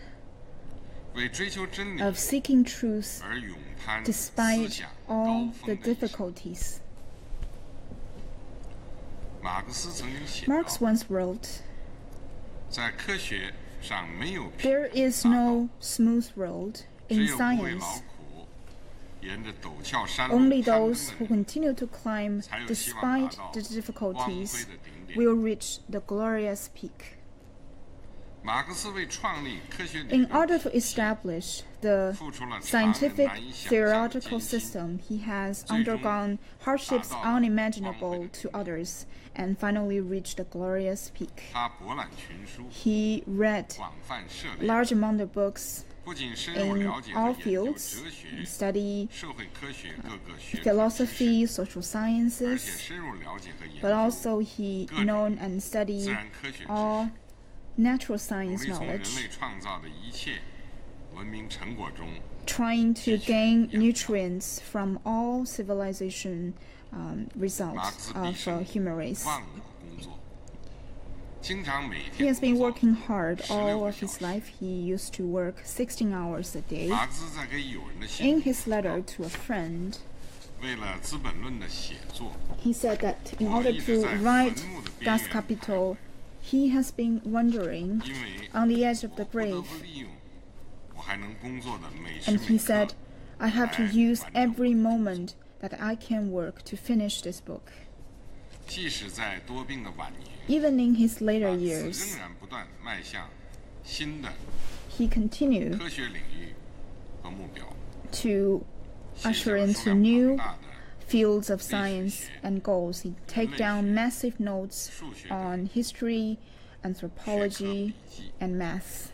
of seeking truth despite all the difficulties. Marx once wrote, "There is no smooth road in science. Only those who continue to climb despite the difficulties will reach the glorious peak." In order to establish the scientific theological system, he has undergone hardships unimaginable to others and finally reached the glorious peak. He read large amount of books in all fields, study philosophy, social sciences, but also he known and studied all natural science knowledge, trying to gain nutrients from all civilization results of human race. He has been working hard all of his life. He used to work 16 hours a day. In his letter to a friend, he said that in order to write Das Kapital, he has been wandering on the edge of the grave. And he said, "I have to use every moment that I can work to finish this book." Even in his later years, he continued to usher into new fields of science and goals. He take down massive notes on history, anthropology, and math.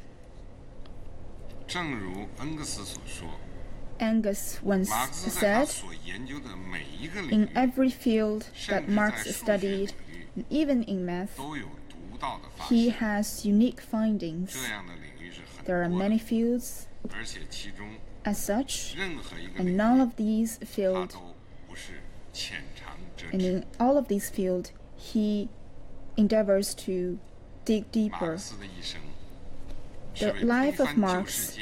Angus once said, "In every field that Marx studied, even in math, he has unique findings. There are many fields as such, and none of these fields, and in all of these fields, he endeavors to dig deeper." The life of Marx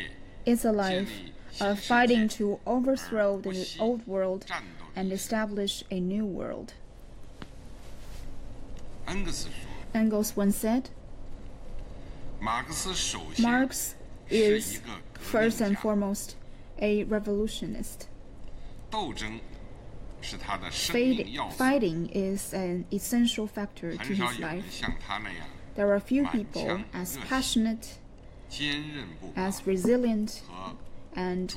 is a life of fighting to overthrow the old world and establish a new world. Engels once said, "Marx is first and foremost a revolutionist. Fighting is an essential factor to his life. There are few people as passionate, as resilient, and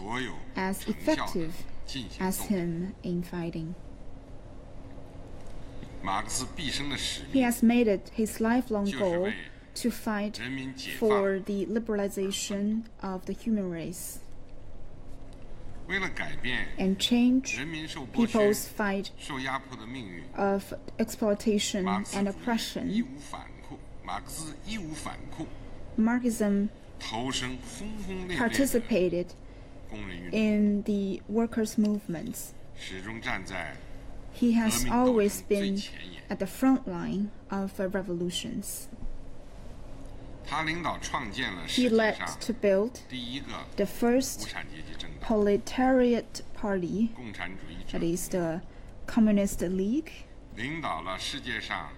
as effective as him in fighting." He has made it his lifelong goal to fight for the liberalization of the human race. and change people's fight of exploitation and oppression, Marxism participated in the workers' movements. He has always been at the front line of revolutions. He led to build the first proletariat party, that is the Communist League,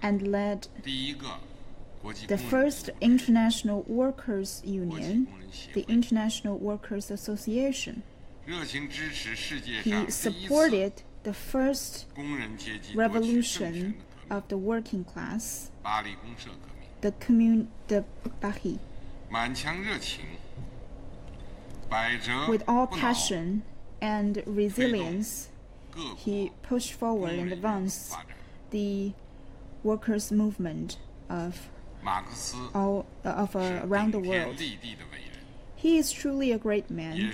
and led the first international workers' union, the International Workers' Association. He supported the first revolution of the working class, the Paris. With all passion and resilience, he pushed forward and advanced the workers' movement of around the world. He is truly a great man,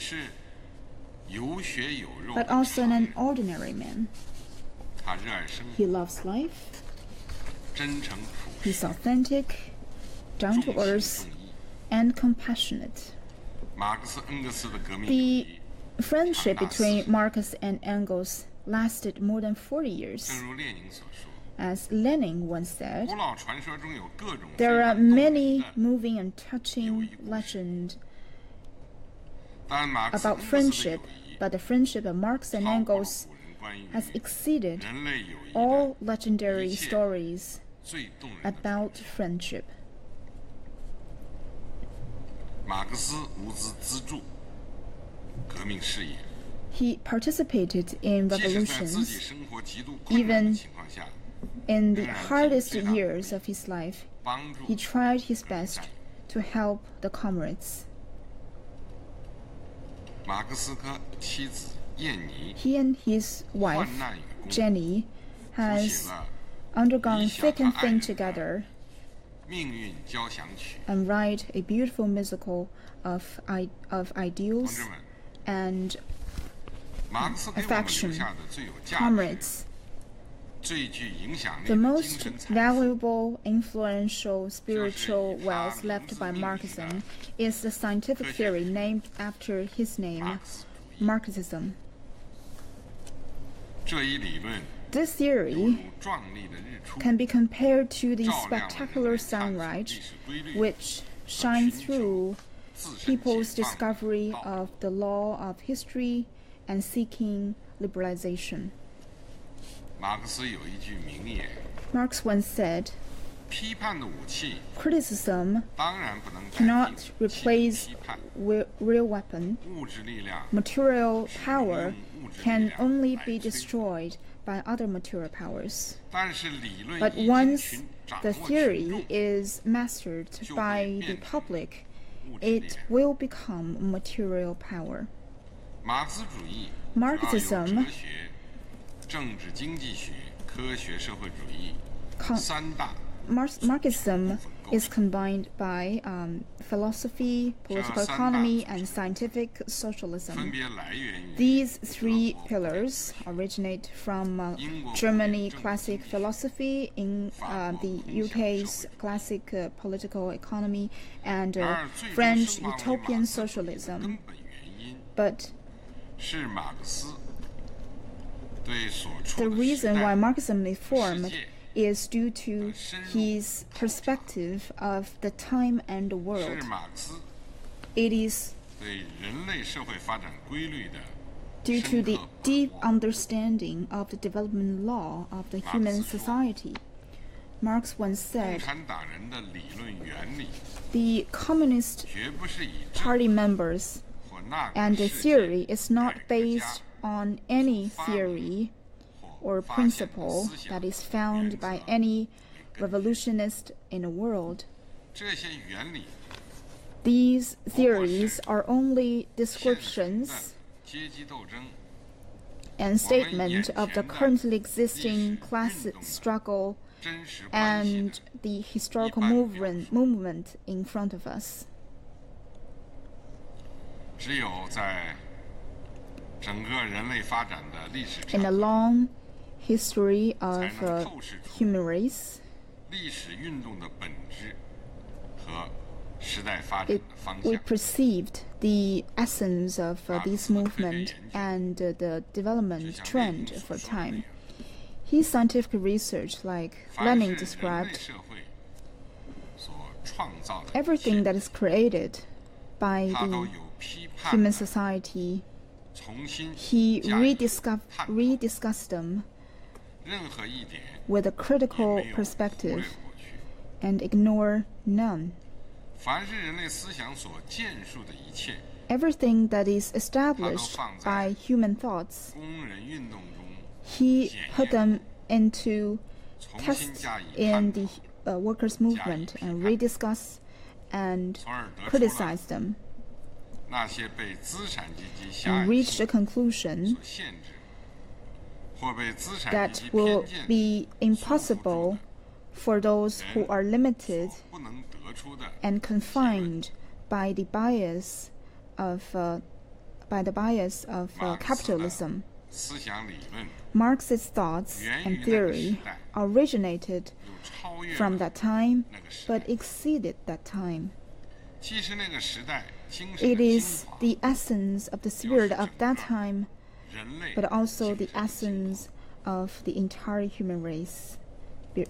but also an ordinary man. He loves life. He's authentic, down to earth, and compassionate. The friendship between Marx and Engels lasted more than 40 years. As Lenin once said, there are many moving and touching legends about friendship, but the friendship of Marx and Engels has exceeded all legendary stories about friendship. He participated in revolutions. Even in the hardest years of his life, he tried his best to help the comrades. He and his wife, Jenny, has undergone thick and thin together and write a beautiful musical of ideals and affection. Comrades, the most valuable, influential spiritual wealth left by Marxism is the scientific theory named after his name, Marxism. This theory can be compared to the spectacular sunlight which shines through people's discovery of the law of history and seeking liberalization. Marx once said, criticism cannot replace real weapon. Material power can only be destroyed by other material powers. But once the theory is mastered by the public, it will become material power. Marxism Marxism is combined by philosophy, political economy, and scientific socialism. These three pillars originate from Germany classic philosophy, in the UK's classic political economy, and French utopian socialism. But the reason why Marxism is formed is due to his perspective of the time and the world. It is due to the deep understanding of the development law of the human society. Marx once said, the Communist Party members and the theory is not based on any theory or principle that is found by any revolutionist in the world. These theories are only descriptions and statements of the currently existing class struggle and the historical movement in front of us. in a long history of human race. We perceived the essence of this movement and the development trend for time. His scientific research, like Lenin described, everything that is created by the human society, he rediscussed them with a critical perspective and ignore none. Everything that is established by human thoughts, he put them into tests in the workers' movement and rediscuss and criticize them, and reach the conclusion that will be impossible for those who are limited and confined by the bias of capitalism. Marx's thoughts and theory originated from that time, but exceeded that time. It is the essence of the spirit of that time, but also the essence of the entire human race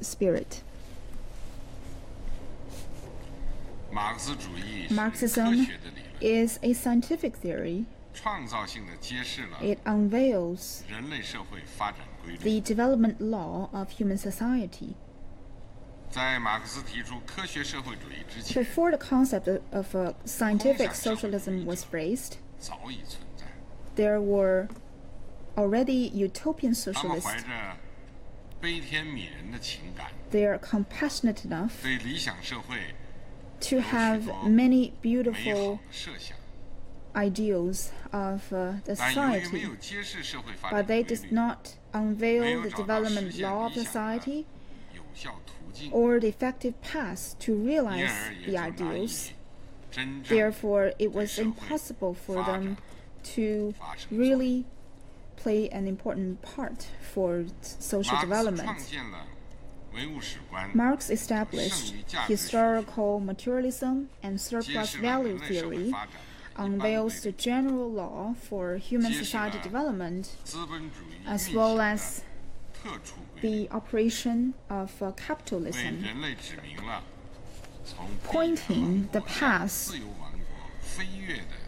spirit. Marxism is a scientific theory. It unveils the development law of human society. Before the concept of scientific socialism was raised, there were already utopian socialists. They are compassionate enough to have many beautiful ideals of the society, but they did not unveil the development law of the society or the effective path to realize the ideals. Therefore, it was impossible for them to really play an important part for social development. Marx established historical materialism and surplus value theory, unveils the general law for human society development, as well as the operation of capitalism, pointing the path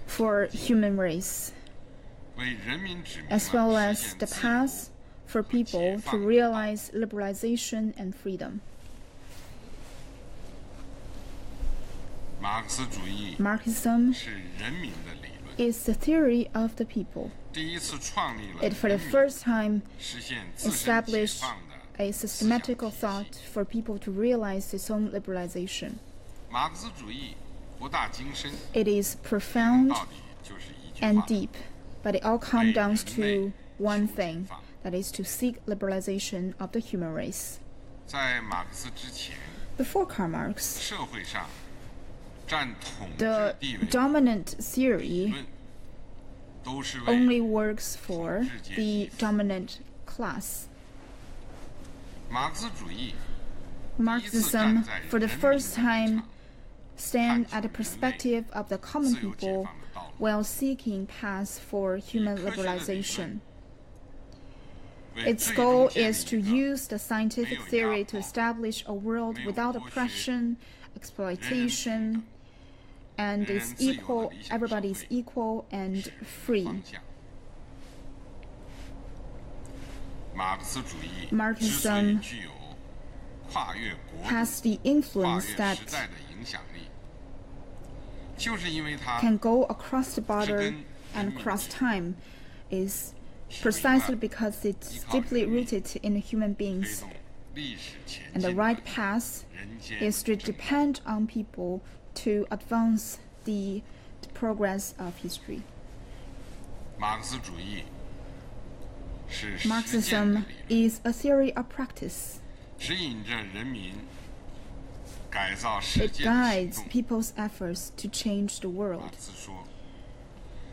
for human race, as well as the path for people to realize liberalization and freedom. Marxism is the theory of the people. It for the first time established a systematical thought for people to realize its own liberalization. It is profound and deep, but it all comes down to one thing, that is to seek liberalization of the human race. Before Karl Marx, the dominant theory only works for the dominant class. Marxism, for the first time, stands at the perspective of the common people while seeking paths for human liberalization. Its goal is to use the scientific theory to establish a world without oppression, exploitation, and is equal, everybody is equal and free. Marxism has the influence that can go across the border and across time, is precisely because it's deeply rooted in the human beings. And the right path is to depend on people to advance the progress of history. Marxism is a theory of practice. It guides people's efforts to change the world.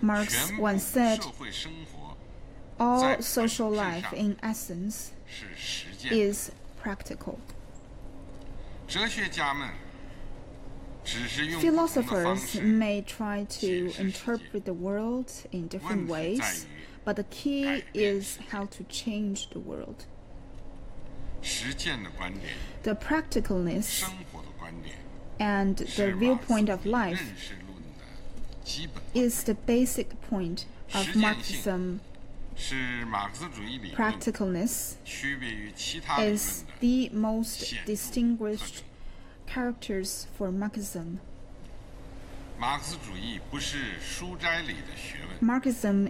Marx once said, all social life, in essence, is practical. Philosophers may try to interpret the world in different ways, but the key is how to change the world. The practicalness and the viewpoint of life is the basic point of Marxism. Practicalness is the most distinguished characters for Marxism. Marxism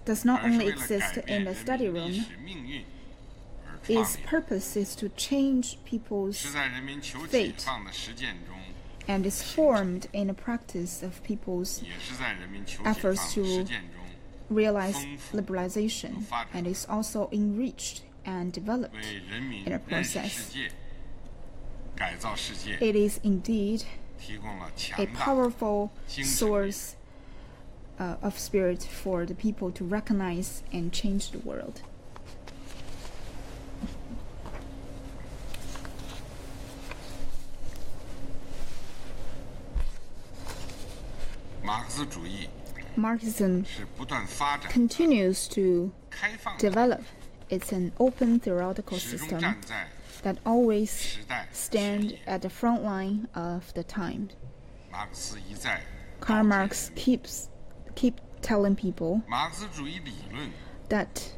does not only exist in the study room. Its purpose is to change people's fate, and is formed in the practice of people's efforts to realize liberalization, and is also enriched and developed in a process. It is indeed a powerful source of spirit for the people to recognize and change the world. Marxism continues to develop. It's an open theoretical system that always stands at the front line of the time. Karl Marx keeps telling people that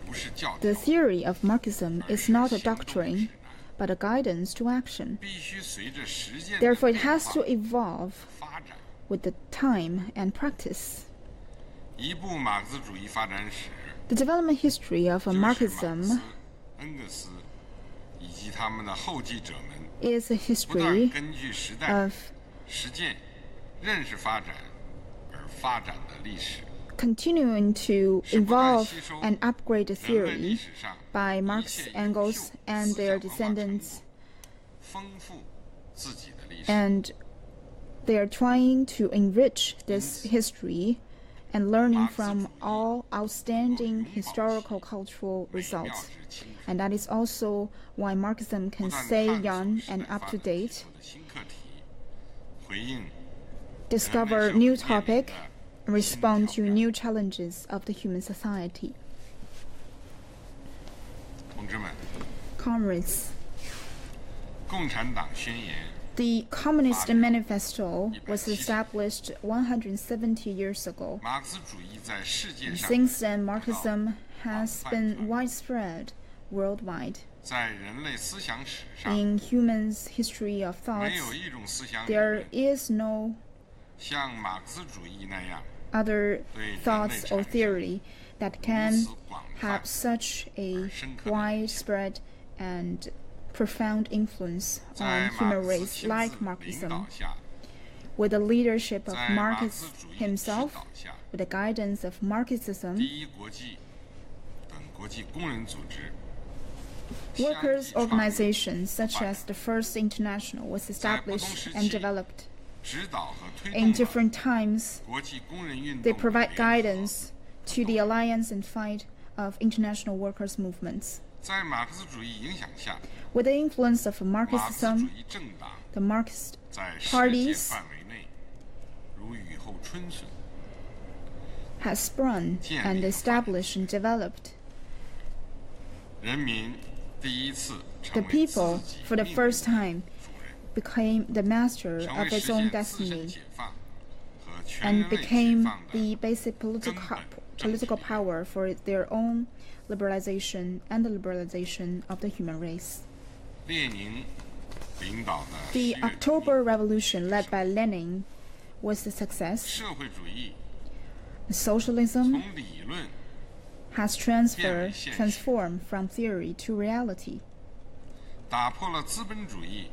the theory of Marxism is not a doctrine, but a guidance to action. Therefore, it has to evolve with the time and practice. The development history of Marxism is a history of continuing to evolve and upgrade the theory by Marx, Engels, and their descendants, and they are trying to enrich this history and learning from all outstanding historical cultural results. And that is also why Marxism can stay young and up to date, discover new topics, and respond to new challenges of the human society. Comrades, the Communist Manifesto was established 170 years ago. And since then, Marxism has been widespread worldwide. In humans' history of thoughts, there is no other thoughts or theory that can have such a widespread and profound influence on human race like Marxism. With the leadership of Marx himself, with the guidance of Marxism, workers' organizations such as the First International was established and developed. In different times, they provide guidance to the alliance and fight of international workers' movements. With the influence of Marxism, the Marxist parties has sprung and established and developed. The people, for the first time, became the master of its own destiny and became the basic political power for their own liberalization and the liberalization of the human race. The October Revolution led by Lenin was a success. Socialism has transformed from theory to reality.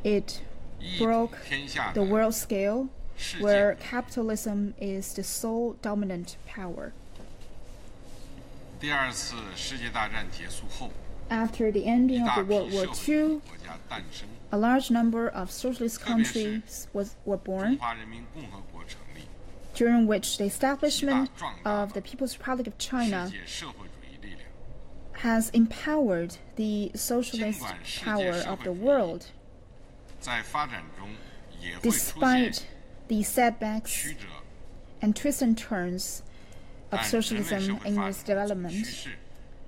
It broke the world scale where capitalism is the sole dominant power. After the ending of the World War II, a large number of socialist countries were born, during which the establishment of the People's Republic of China has empowered the socialist power of the world, despite the setbacks and twists and turns of socialism in its development.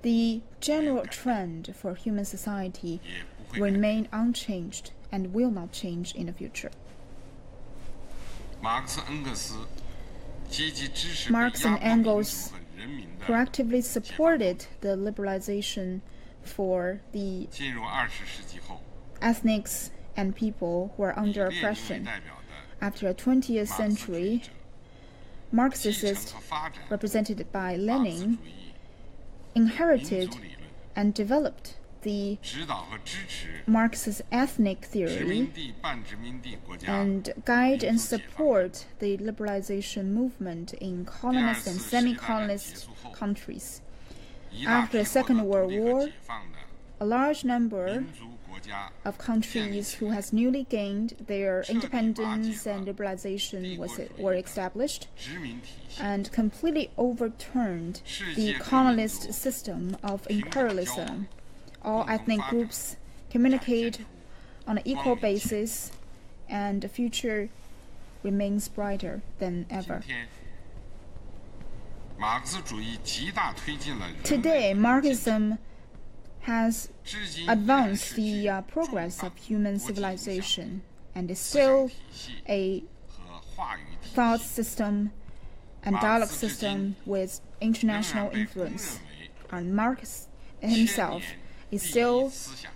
The general trend for human society remain unchanged and will not change in the future. Marx and Engels proactively supported the liberalization for the ethnics and people who are under oppression. After the 20th century, Marxists, represented by Lenin, inherited and developed the Marxist ethnic theory and guide and support the liberalization movement in colonist and semi-colonist countries. After the Second World War, a large number of countries who has newly gained their independence and liberalization were established and completely overturned the colonist system of imperialism. All ethnic groups communicate on an equal basis, and the future remains brighter than ever. Today, Marxism has advanced the progress of human civilization and is still a thought system and dialogue system with international influence. And Marx himself is still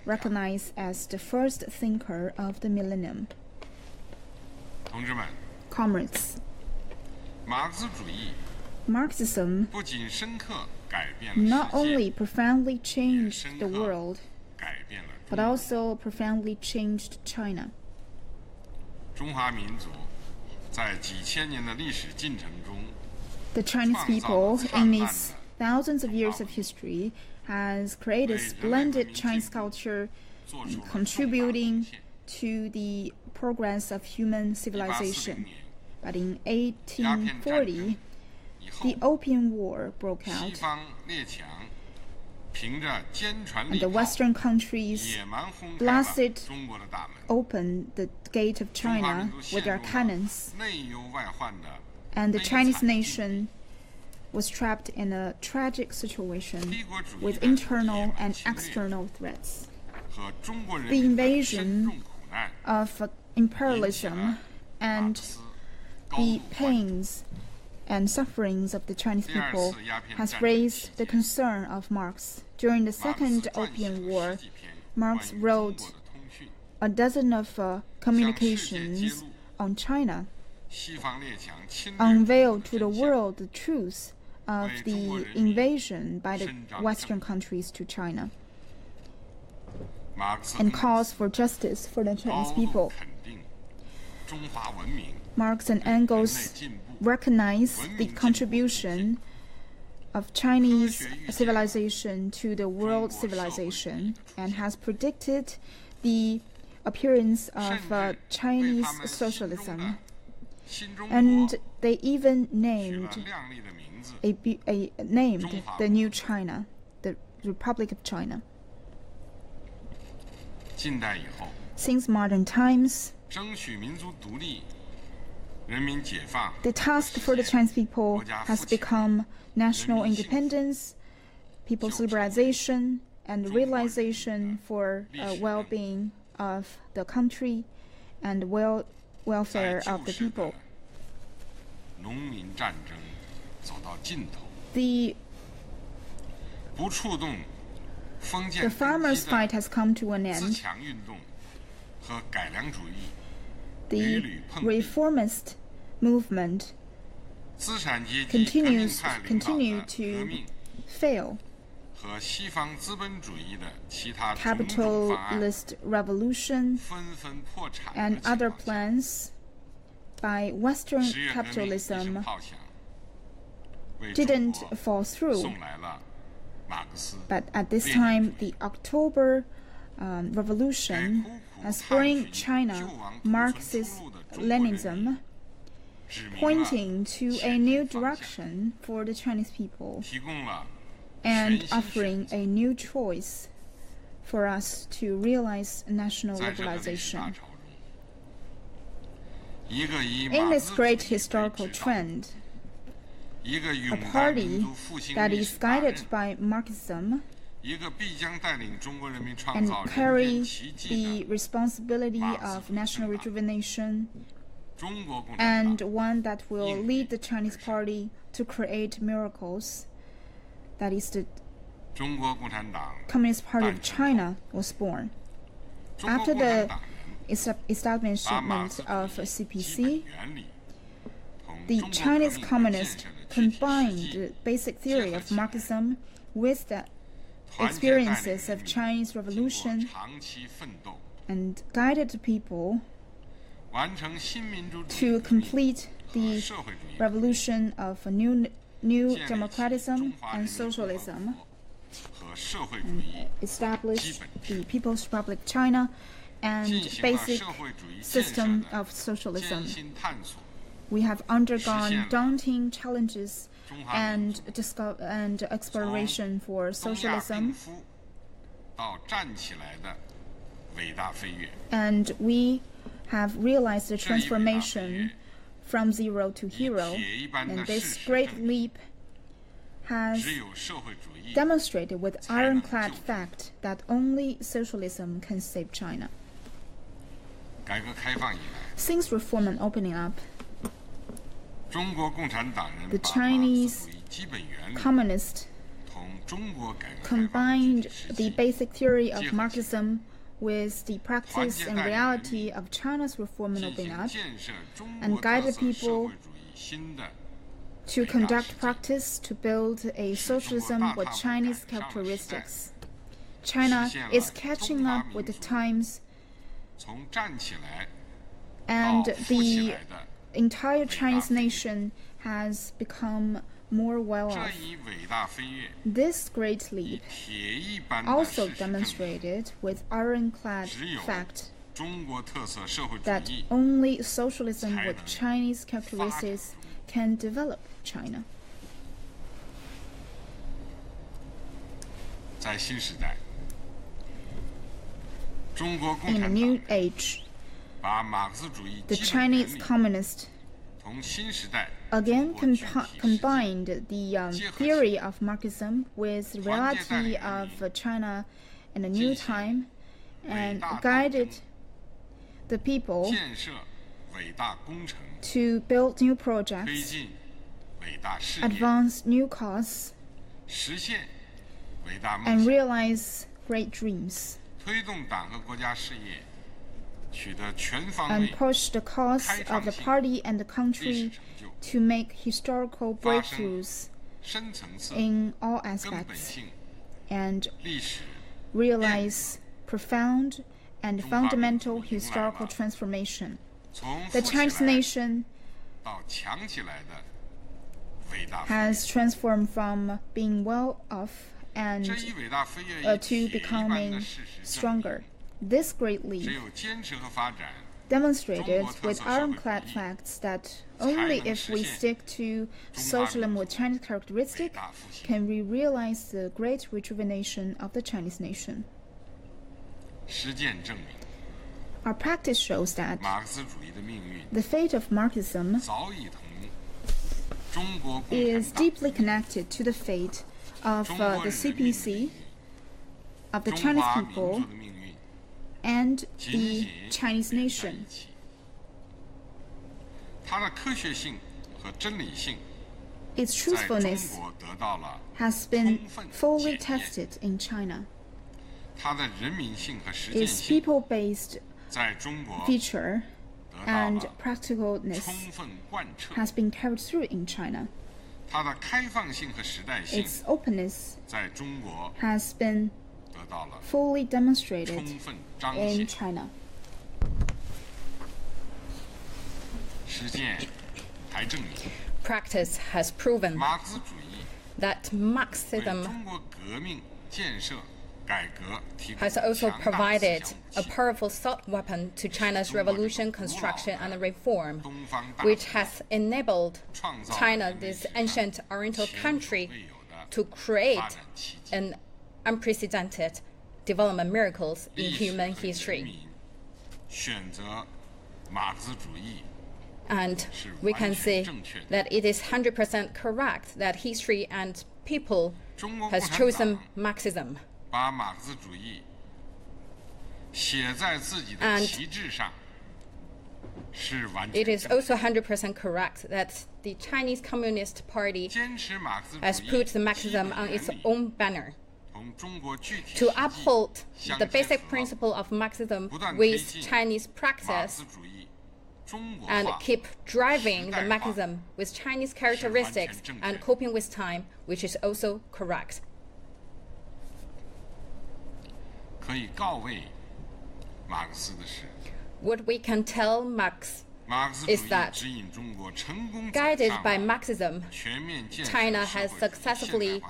recognized as the first thinker of the millennium. Comrades, Marxism not only profoundly changed the world, but also profoundly changed China. The Chinese people, in its thousands of years of history, has created splendid Chinese culture, contributing to the progress of human civilization. But in 1840, the Opium War broke out, and the Western countries blasted open the gate of China with their cannons, and the Chinese nation was trapped in a tragic situation with internal and external threats. The invasion of imperialism and the pains and sufferings of the Chinese people has raised the concern of Marx. During the Second Opium War, Marx wrote a dozen of communications on China, unveiled to the world the truth of the invasion by the Western countries to China, and calls for justice for the Chinese people. Marx and Engels recognize the contribution of Chinese civilization to the world civilization and has predicted the appearance of Chinese socialism. And they even named the new China, the Republic of China. Since modern times, the task for the Chinese people has become national independence, people's liberalization, and realization for well-being of the country and welfare of the people. The farmers' fight has come to an end. The reformist movement continue to fail. Capitalist revolution and other plans by Western capitalism didn't fall through. But at this time, the October Revolution has brought China Marxism-Leninism, pointing to a new direction for the Chinese people and offering a new choice for us to realize national liberalization. In this great historical trend, a party that is guided by Marxism and carry the responsibility of national rejuvenation, and one that will lead the Chinese party to create miracles, that is the Communist Party of China, was born. After the establishment of CPC, the Chinese Communists combined the basic theory of Marxism with the experiences of Chinese Revolution and guided the people to complete the revolution of a new democratism and socialism, and establish the People's Republic of China and basic system of socialism. We have undergone daunting challenges and exploration for socialism, and we have realized the transformation from zero to hero, and this great leap has demonstrated with ironclad fact that only socialism can save China. Since reform and opening up, the Chinese Communists combined the basic theory of Marxism with the practice and reality of China's reform and opening up, and guided people to conduct practice to build a socialism with Chinese characteristics. China is catching up with the times, and the entire Chinese nation has become more well-off. This great leap also demonstrated with ironclad fact that only socialism with Chinese characteristics can develop China. In a new age, the Chinese Communists again combined the theory of Marxism with the reality of China in a new time, and guided the people to build new projects, advance new causes, and realize great dreams, and push the cause of the party and the country to make historical breakthroughs in all aspects, and realize profound and fundamental historical transformation. The Chinese nation has transformed from being well off and to becoming stronger. This great leap demonstrated with ironclad facts that only if we stick to socialism with Chinese characteristics can we realize the great rejuvenation of the Chinese nation. Our practice shows that the fate of Marxism is deeply connected to the fate of the CPC, of the Chinese people, and the Chinese nation. Its truthfulness has been fully tested in China. Its people-based feature and practicalness has been carried through in China. Its openness has been fully demonstrated in China. Practice has proven that Marxism has also provided a powerful thought weapon to China's revolution, construction, and reform, which has enabled China, this ancient Oriental country, to create an unprecedented development miracles in human history. And we can say that it is 100% correct that history and people has chosen Marxism. And it is also 100% correct that the Chinese Communist Party has put the Marxism on its own banner. To uphold the basic principle of Marxism with Chinese practice and keep driving the Marxism with Chinese characteristics and coping with time, which is also correct. What we can tell Marx is that, guided by Marxism, China has successfully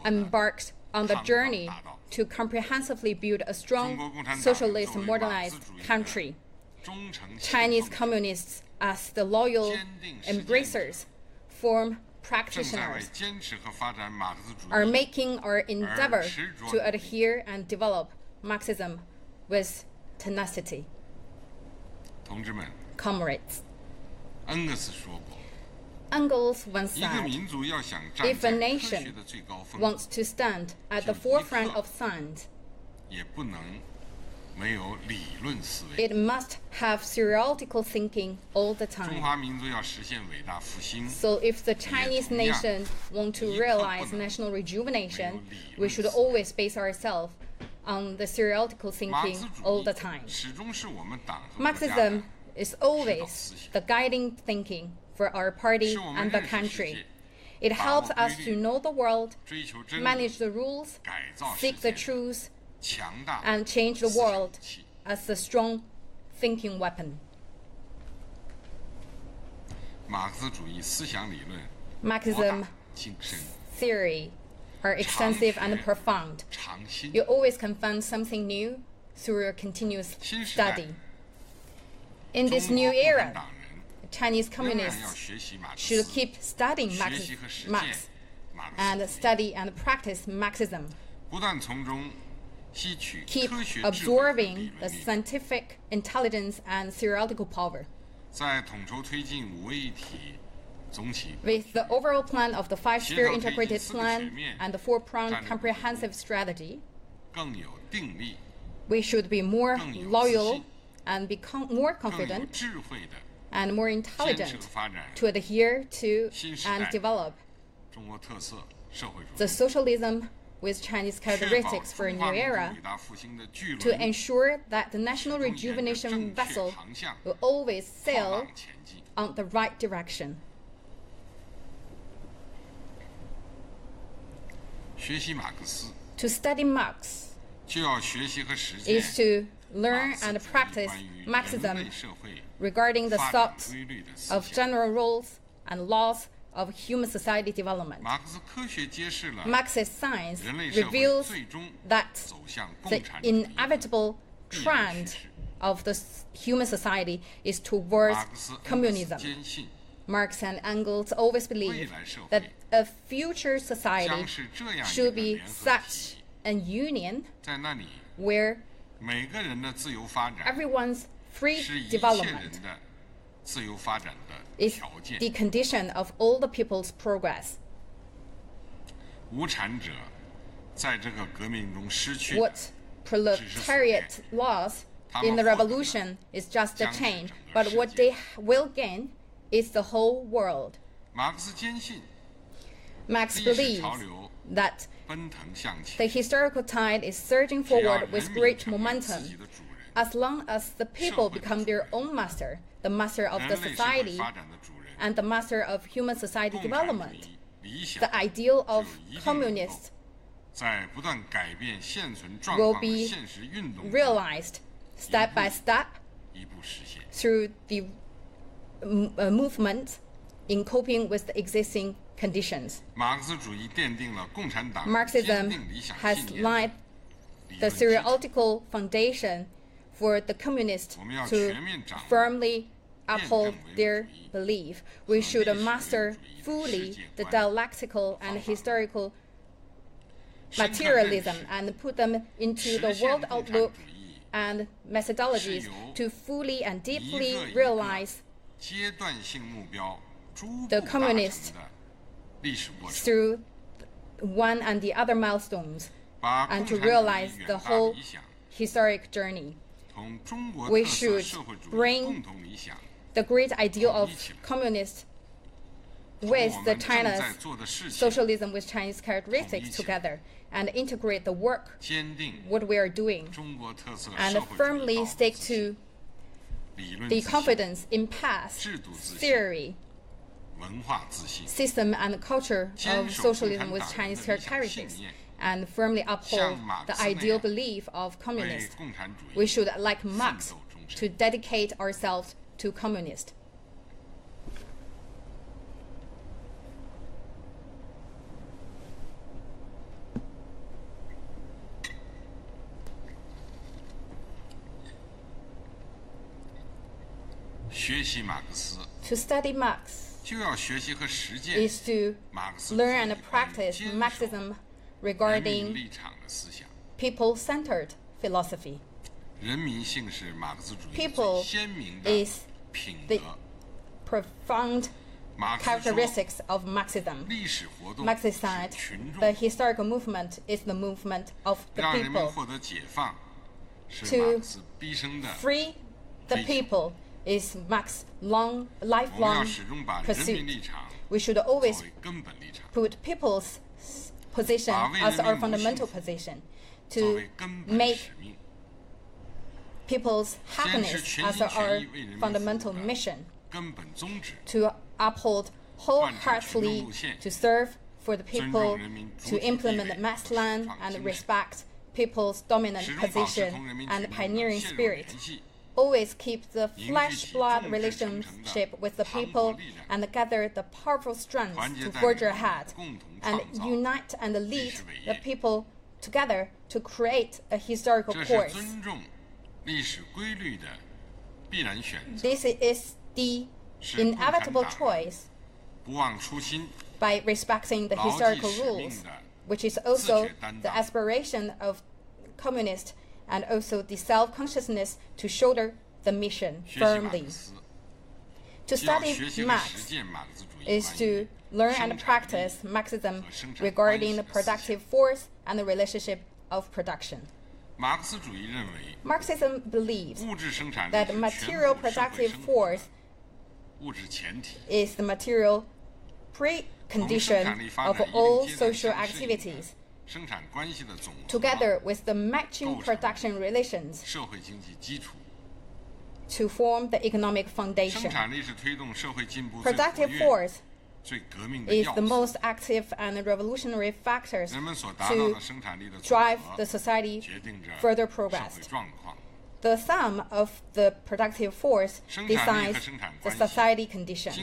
embarked on the journey to comprehensively build a strong, socialist, modernized country. Chinese communists, as the loyal embracers, firm practitioners, are making our endeavor to adhere and develop Marxism with tenacity. Comrades, Engels once said, if a nation wants to stand at the forefront of science, it must have theoretical thinking all the time. So if the Chinese nation wants to realize national rejuvenation, we should always base ourselves on the theoretical thinking all the time. Marxism is always the guiding thinking for our party and the country. It helps us to know the world, manage the rules, seek the truth, and change the world as a strong thinking weapon. Marxism theory are extensive and profound. You always can find something new through your continuous study. In this new era, Chinese communists should keep studying Marx and study and practice Marxism. Keep absorbing the scientific intelligence and theoretical power. With the overall plan of the five-sphere integrated plan and the four-pronged comprehensive strategy, we should be more loyal and become more confident and more intelligent to adhere to and develop the socialism with Chinese characteristics for a new era, to ensure that the national rejuvenation vessel will always sail on the right direction. To study Marx is to learn and practice Marxism regarding the thoughts of general rules and laws of human society development. Marxist science reveals that the inevitable trend of the human society is towards communism. Marx and Engels always believed that a future society should be such a union where everyone's free development is the condition of all the people's progress. What proletariat lost in the revolution is just a change, but what they will gain is the whole world. Marx believes that the historical tide is surging forward with great momentum. As long as the people become their own master, the master of the society, and the master of human society development, the ideal of communists will be realized step by step through the movement in coping with the existing conditions. Marxism has laid the theoretical foundation for the communists to firmly uphold their belief. We should master fully the dialectical and historical materialism and put them into the world outlook and methodologies to fully and deeply realize the communists through one and the other milestones and to realize the whole historic journey. We should bring the great ideal of communists with the China's socialism with Chinese characteristics together and integrate the work, what we are doing, and firmly stick to the confidence in past theory, system and culture of socialism with Chinese characteristics, and firmly uphold the ideal belief of communists. We should, like Marx, to dedicate ourselves to communists. To study Marx is to learn and practice Marxism regarding people-centered philosophy. People is the profound characteristics of Marxism. Marx said the historical movement is the movement of the people. To free the people is Marx's lifelong pursuit. We should always put people's position as our fundamental position, to make people's happiness as our fundamental mission, to uphold wholeheartedly, to serve for the people, to implement the mass plan and respect people's dominant position and pioneering spirit. Always keep the flesh-blood relationship with the people and gather the powerful strength to forge ahead and unite and lead the people together to create a historical course. This is the inevitable choice by respecting the historical rules, which is also the aspiration of communists and also the self-consciousness to shoulder the mission firmly. To study Marx is to learn and practice Marxism regarding the productive force and the relationship of production. Marxism believes that material productive force is the material precondition of all social activities, together with the matching production relations to form the economic foundation. Productive force is the most active and revolutionary factors to drive the society further progress. The sum of the productive force decides the society condition.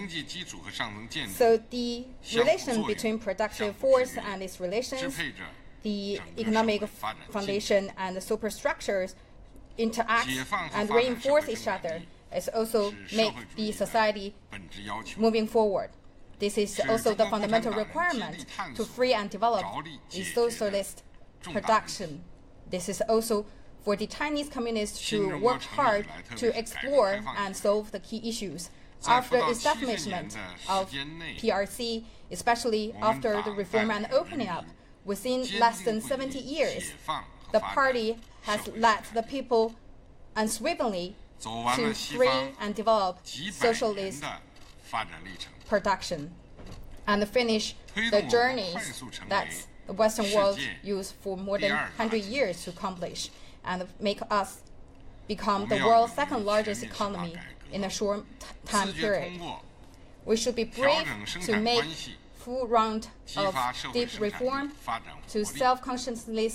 So the relation between productive force and its relations, the economic foundation and the superstructures interact and reinforce each other, is also make the society moving forward. This is also the fundamental requirement to free and develop the socialist production. This is also for the Chinese communists to work hard to explore and solve the key issues. After establishment of PRC, especially after the reform and opening up, within less than 70 years, the party has led the people unswervingly to free and develop socialist production and finish the journeys that the Western world used for more than 100 years to accomplish and make us become the world's second largest economy in a short time period. We should be brave to make full round of deep reform, to self-consciously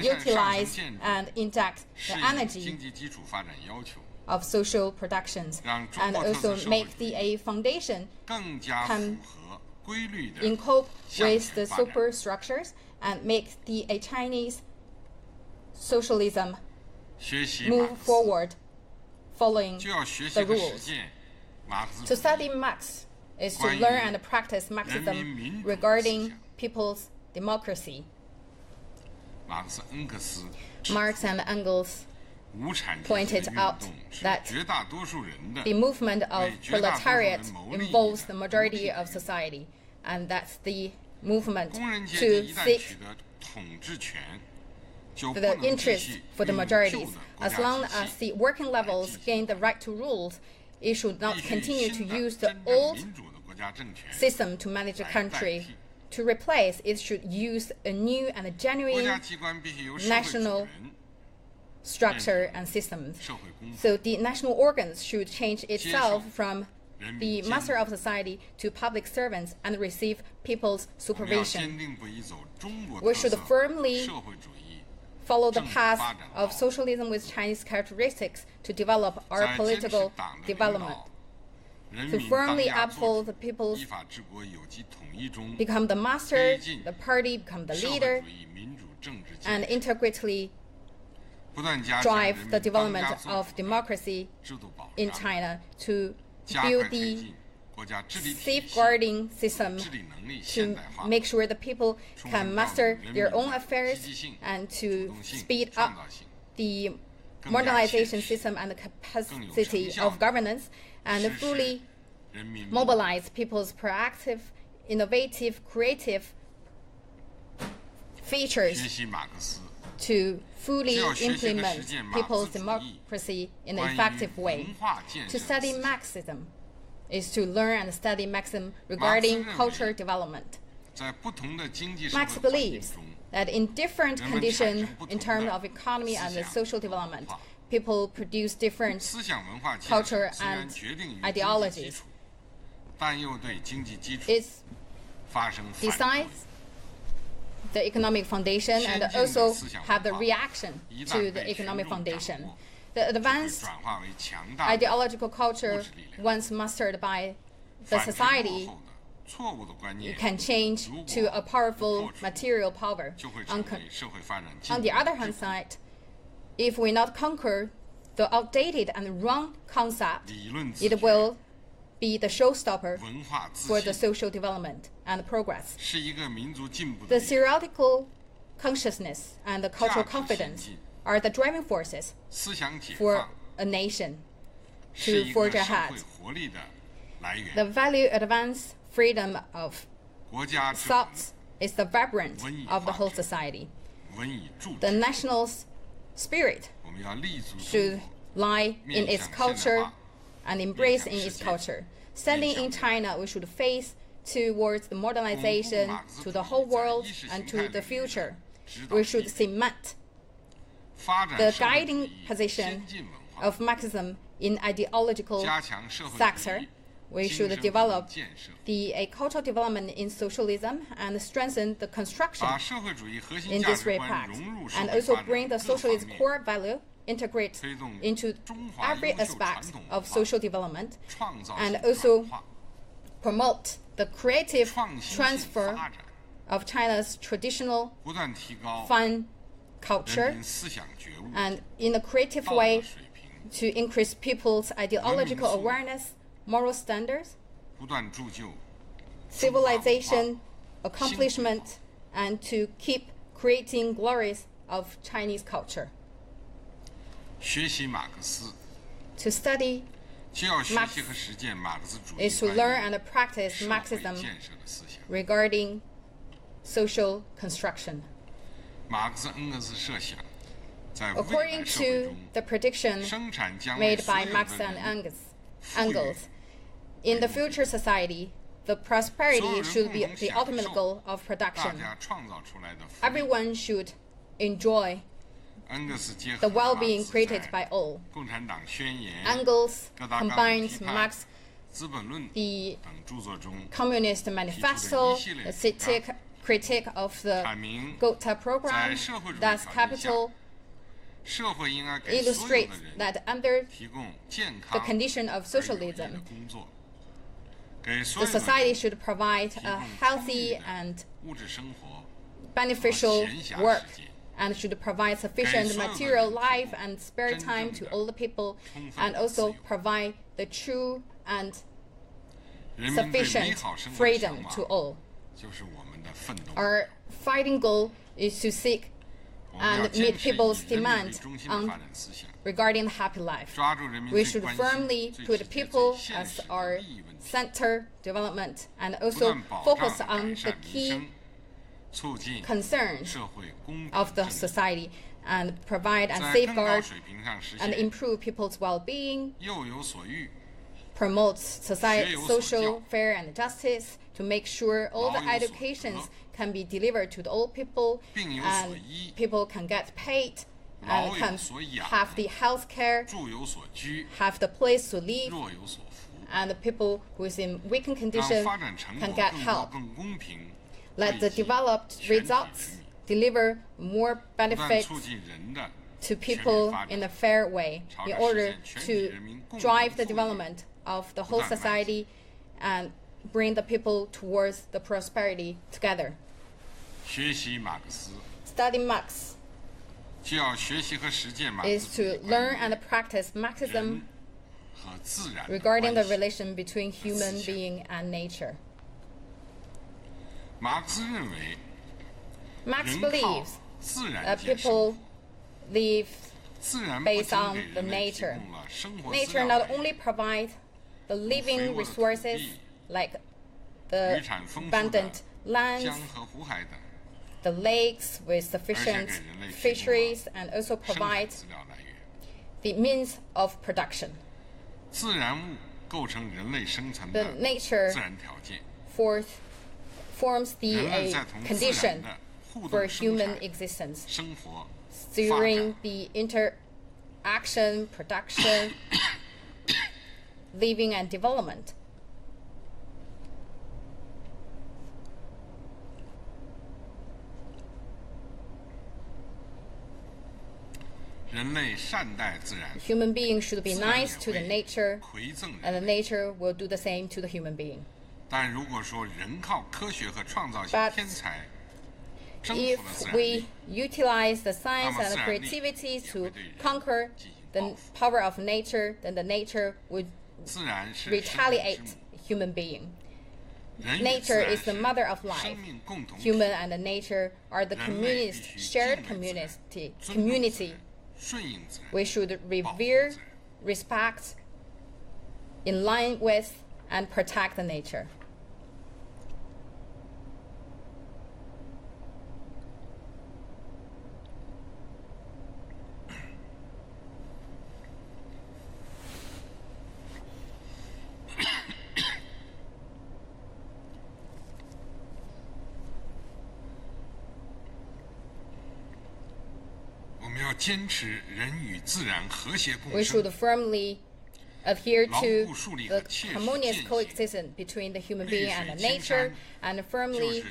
utilize and inject the energy of social productions, and also make the foundation come in cope with the superstructures and make the Chinese socialism move forward following the rules. To study Marx is to learn and practice Marxism regarding people's democracy. Marx and Engels pointed out that the movement of proletariat involves the majority of society, and that's the movement to seek the interest for the majorities. As long as the working levels gain the right to rule, it should not continue to use the old system to manage the country. To replace, it should use a new and a genuine national structure and systems. So the national organs should change itself from the master of society to public servants and receive people's supervision. We should firmly follow the path of socialism with Chinese characteristics to develop our political development. To firmly uphold the people's, become the master, the party become the leader, and integrally drive the development of democracy in China, to build the safeguarding system to make sure the people can master their own affairs and to speed up the modernization system and the capacity of governance, and fully mobilize people's proactive, innovative, creative features to fully implement people's democracy in an effective way. To study Marxism is to learn and study Marxism regarding cultural development. Marx believes that in different conditions in terms of economy and social development, people produce different culture and ideologies. It decides the economic foundation and also have the reaction to the economic foundation. The advanced ideological culture, once mastered by the society, can change to a powerful material power. On the other hand side, if we not conquer the outdated and wrong concept, it will be the showstopper for the social development and progress. The theoretical consciousness and the cultural confidence are the driving forces for a nation to forge ahead. The value advance freedom of thoughts is the vibrant of the whole society. The national spirit should lie in its culture and embrace in its culture. Standing in China, we should face towards the modernization to the whole world and to the future. We should cement the guiding position of Marxism in ideological sector. We should develop the cultural development in socialism and strengthen the construction in this respect, and also bring the socialist core value, integrate into every aspect of social development, and also promote the creative transfer of China's traditional fun culture, and in a creative way to increase people's ideological awareness, moral standards, civilization, accomplishment, and to keep creating glories of Chinese culture. To study Marx is to learn and practice Marxism regarding social construction. According to the prediction made by Marx and Engels, in the future society, the prosperity should be the ultimate goal of production. Everyone should enjoy the well-being created by all. Engels combines Marx, the Communist Manifesto, the critique of the Gotha program, thus capital illustrates that under the condition of socialism, the society should provide a healthy and beneficial work and should provide sufficient material life and spare time to all the people, and also provide the true and sufficient freedom to all. Our fighting goal is to seek and meet people's demand regarding the happy life. We should firmly put people as our center development and also focus on the key concerns of the society and provide and safeguard and improve people's well-being, promote social fair and justice, to make sure all the educations can be delivered to the old people and people can get paid and can have the health care, have the place to live, and the people who is in weakened condition can get help. Let the developed results deliver more benefits to people in a fair way in order to drive the development of the whole society and bring the people towards the prosperity together. Study Marx is to learn and practice Marxism regarding the relation between human being and nature. Marx believes that people live based on the nature. Nature not only provides the living resources like the abundant lands, the lakes with sufficient fisheries, and also provides the means of production. The nature forms the condition for human existence during the interaction, production, living and development. Human beings should be nice to the nature, and the nature will do the same to the human being. But if we utilize the science and the creativity to conquer the power of nature, then the nature would retaliate human being. Nature is the mother of life. Human and the nature are the shared community. We should revere, respect, in line with, and protect the nature. We should firmly adhere to the harmonious coexistence between the human being and the nature, and firmly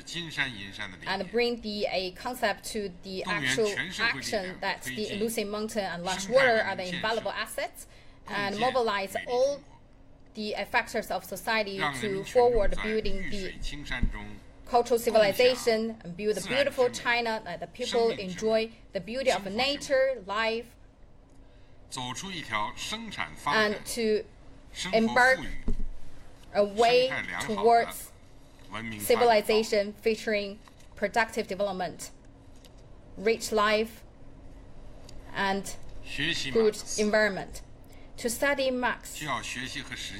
and bring a concept to the actual action that the elusive mountain and lush water are the invaluable assets, and mobilize all the factors of society to forward building the cultural civilization and build a beautiful China that the people enjoy the beauty of nature, life, and to embark a way towards civilization featuring productive development, rich life, and good environment. To study Marx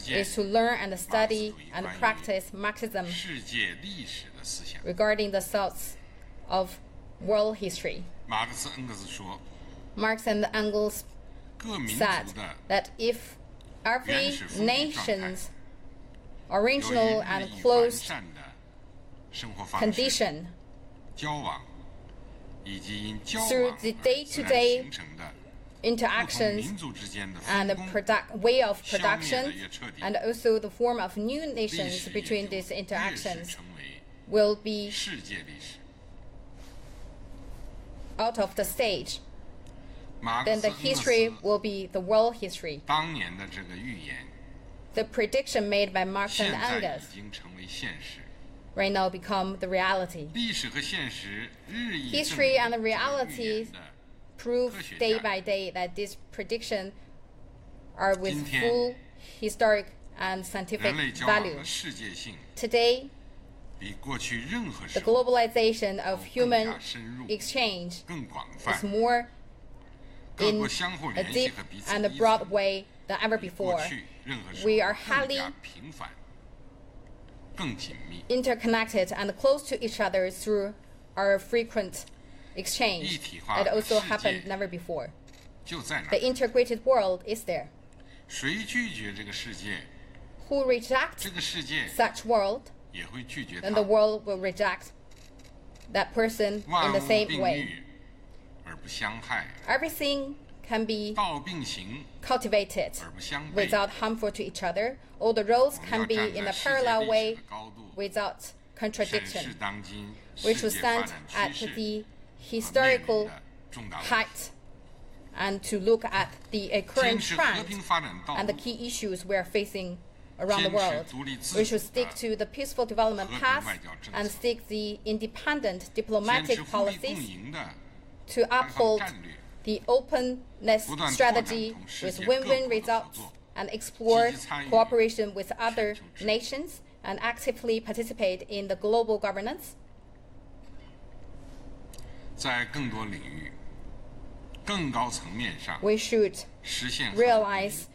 is to learn and study and practice Marxism regarding the thoughts of world history. Marx and Engels said that if every nation's original and closed condition through the day-to-day interactions and the way of production and also the form of new nations between these interactions will be out of the stage, then the history will be the world history. The prediction made by Marx and Engels right now become the reality. History and the reality prove day by day that these predictions are with full historic and scientific value. Today, The globalization of human exchange is more in a deep and a broad way than ever before. We are highly interconnected and close to each other through our frequent exchange. It also happened never before. The integrated world is there. Who rejects such world, then the world will reject that person in the same way. Everything can be cultivated without harmful to each other. All the roads can be in a parallel way without contradiction. We should stand at the historical height and to look at the current trend and the key issues we are facing around the world. We should stick to the peaceful development path and stick the independent diplomatic policies to uphold the openness strategy with win-win results and explore cooperation with other nations and actively participate in the global governance. We should realize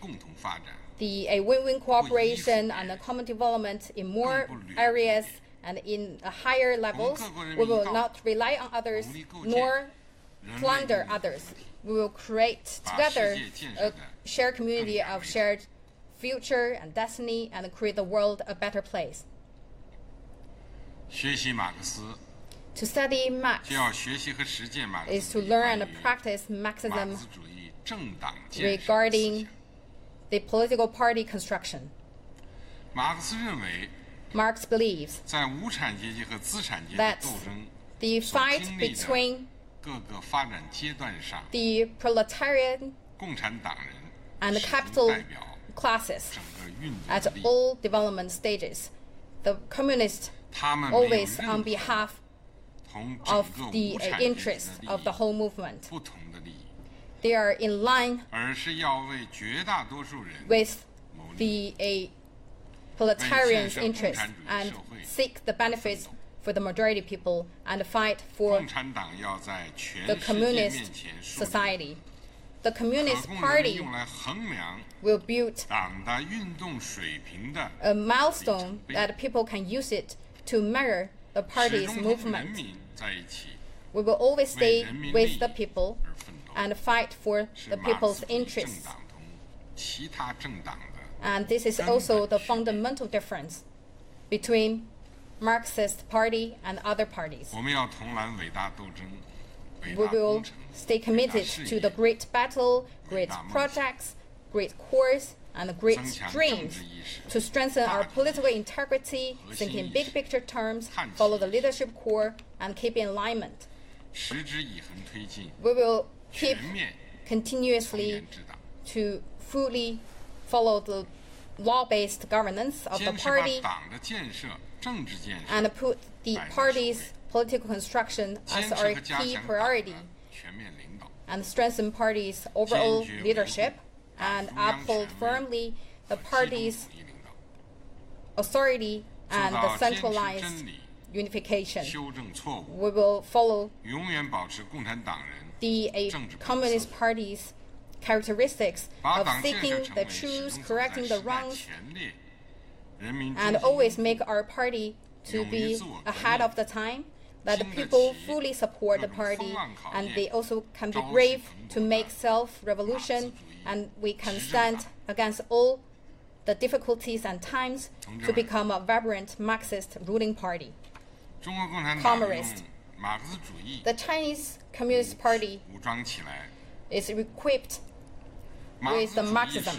a win-win cooperation and a common development in more areas and in higher levels. We will not rely on others nor plunder others. We will create together a shared community of shared future and destiny and create the world a better place. To study Marx is to learn and practice Marxism regarding the political party construction. Marx believes that the fight between the proletarian and the capital classes at all development stages, the communists always on behalf of the interests of the whole movement. They are in line with the proletarian's interests and seek the benefits for the majority people and fight for the communist society. The Communist Party will build a milestone that people can use it to measure the party's movement. We will always stay with the people and fight for the people's interests. And this is also the fundamental difference between Marxist Party and other parties. We will stay committed to the great battle, great projects, great cause, and great dreams to strengthen our political integrity, think in big picture terms, follow the leadership core, and keep in alignment. We will keep continuously to fully follow the law-based governance of the party and put the party's political construction as our key priority and strengthen party's overall leadership and uphold firmly the party's authority and the centralized unification. We will follow the Communist Party's characteristics of seeking the truth, correcting the wrongs, and always make our party to be ahead of the time, that the people fully support the party, and they also can be brave to make self-revolution, and we can stand against all the difficulties and times to become a vibrant Marxist ruling party. Communist. The Chinese Communist Party is equipped with the Marxism,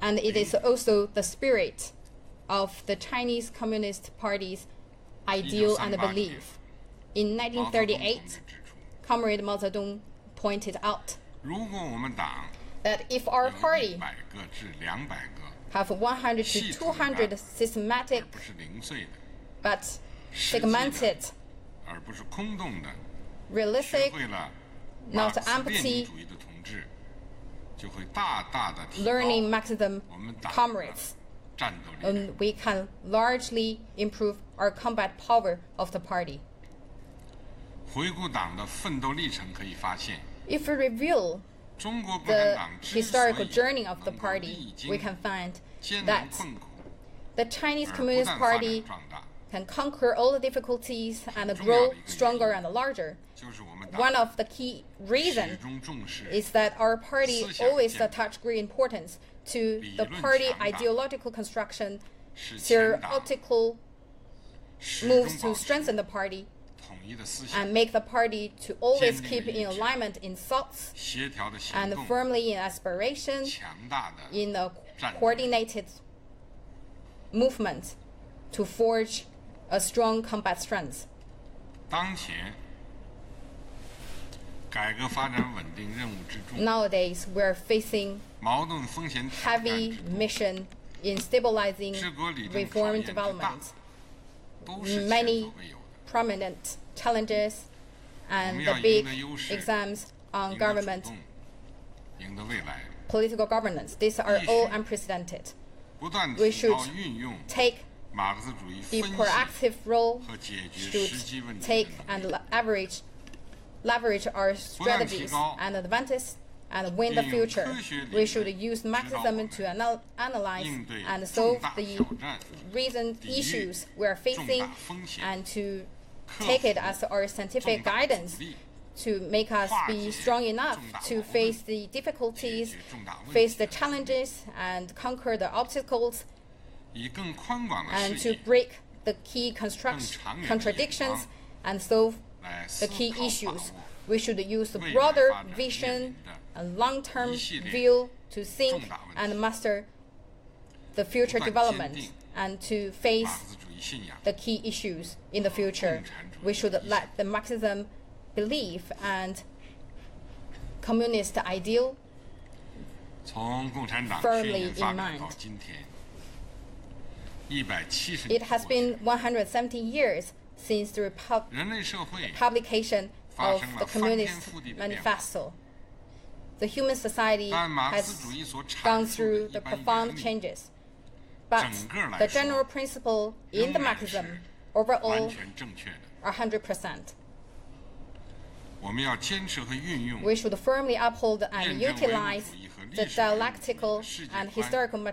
and it is also the spirit of the Chinese Communist Party's ideal and belief. In 1938, Comrade Mao Zedong pointed out that if our party have 100 to 200 systematic but segmented, realistic, not empty, learning Marxism comrades, we can largely improve our combat power of the party. If we review the historical journey of the party, we can find that the Chinese Communist Party can conquer all the difficulties and grow stronger and larger. One of the key reasons is that our party always attached great importance to the party ideological construction, theoretical moves to strengthen the party, and make the party to always keep in alignment in thoughts and firmly in aspiration, in a coordinated movement to forge a strong combat strength. Nowadays, we're facing heavy mission in stabilizing reform development. Many prominent challenges and the big exams on government, political governance. These are all unprecedented. We should take the proactive role, should take and leverage our strategies and advantages and win the future. We should use Marxism to analyze and solve the recent issues we are facing and to take it as our scientific guidance to make us be strong enough to face the difficulties, face the challenges, and conquer the obstacles, and to break the key contradictions and solve the key issues. We should use the broader vision and long-term view to think and master the future development and to face the key issues in the future. We should let the Marxism belief and communist ideal firmly in mind. It has been 170 years since the publication of the Communist Manifesto. The human society has gone through the profound changes, but the general principle in the Marxism overall are 100%. We should firmly uphold and utilize the dialectical and historical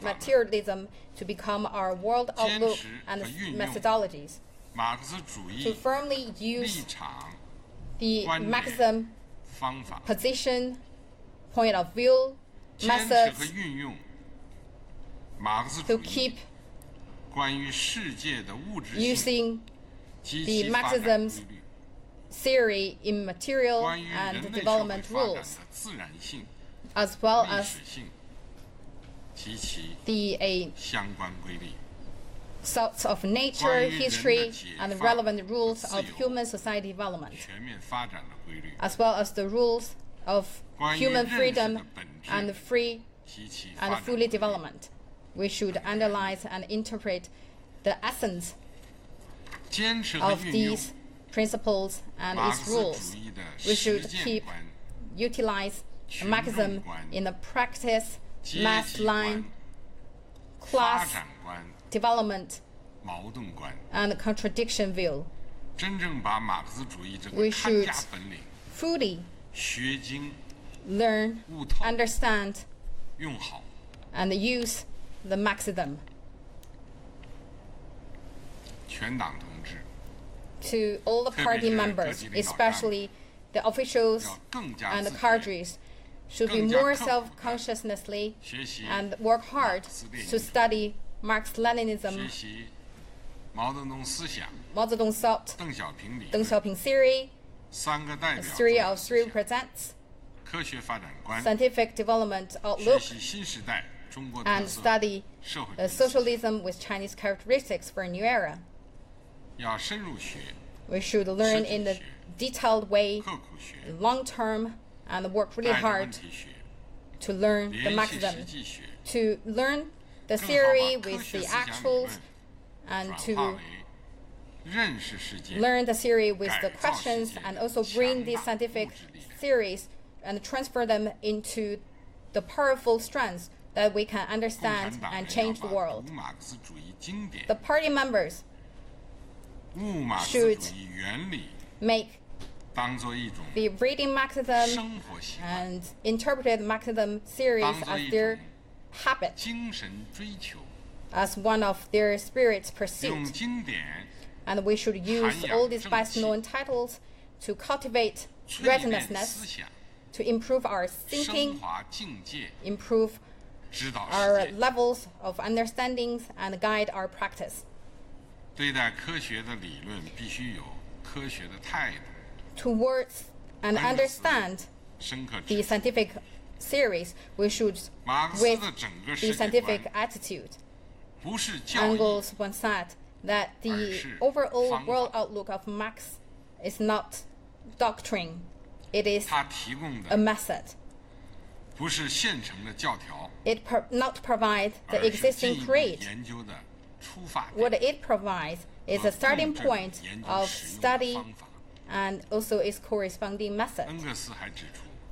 materialism to become our world outlook and methodologies, to firmly use the Marxism position, point of view, methods, to keep using the Marxism's theory in material and development rules, as well as the sorts of nature, history, and relevant rules of human society development, as well as the rules of human freedom and free and fully development. We should analyze and interpret the essence of these principles and its rules. We should utilize Marxism in the practice, mass line, class development, and contradiction view. We should fully learn, understand, and use the Marxism. To all the party members, especially the officials and the cadres, should be more self-consciously and work hard to study Marx-Leninism, Mao Zedong thought, Deng Xiaoping theory, the theory of three represents, scientific development outlook, and study socialism with Chinese characteristics for a new era. We should learn in a detailed way, long-term, and work really hard to learn the Marxism, to learn the theory with the actuals, and to learn the theory with the questions, and also bring these scientific theories and transfer them into the powerful strands that we can understand and change the world. The party members should make the reading Marxism and interpreted Marxism series as their habit, as one of their spirit's pursuit. And we should use all these best-known titles to cultivate readiness, to improve our thinking, improve our levels of understandings, and guide our practice. Towards and understand the scientific theories, we should with the scientific attitude. Engels once said that the overall world outlook of Marx is not doctrine, it is a method. It not provide the existing creed. What it provides is a starting point of study and also its corresponding method.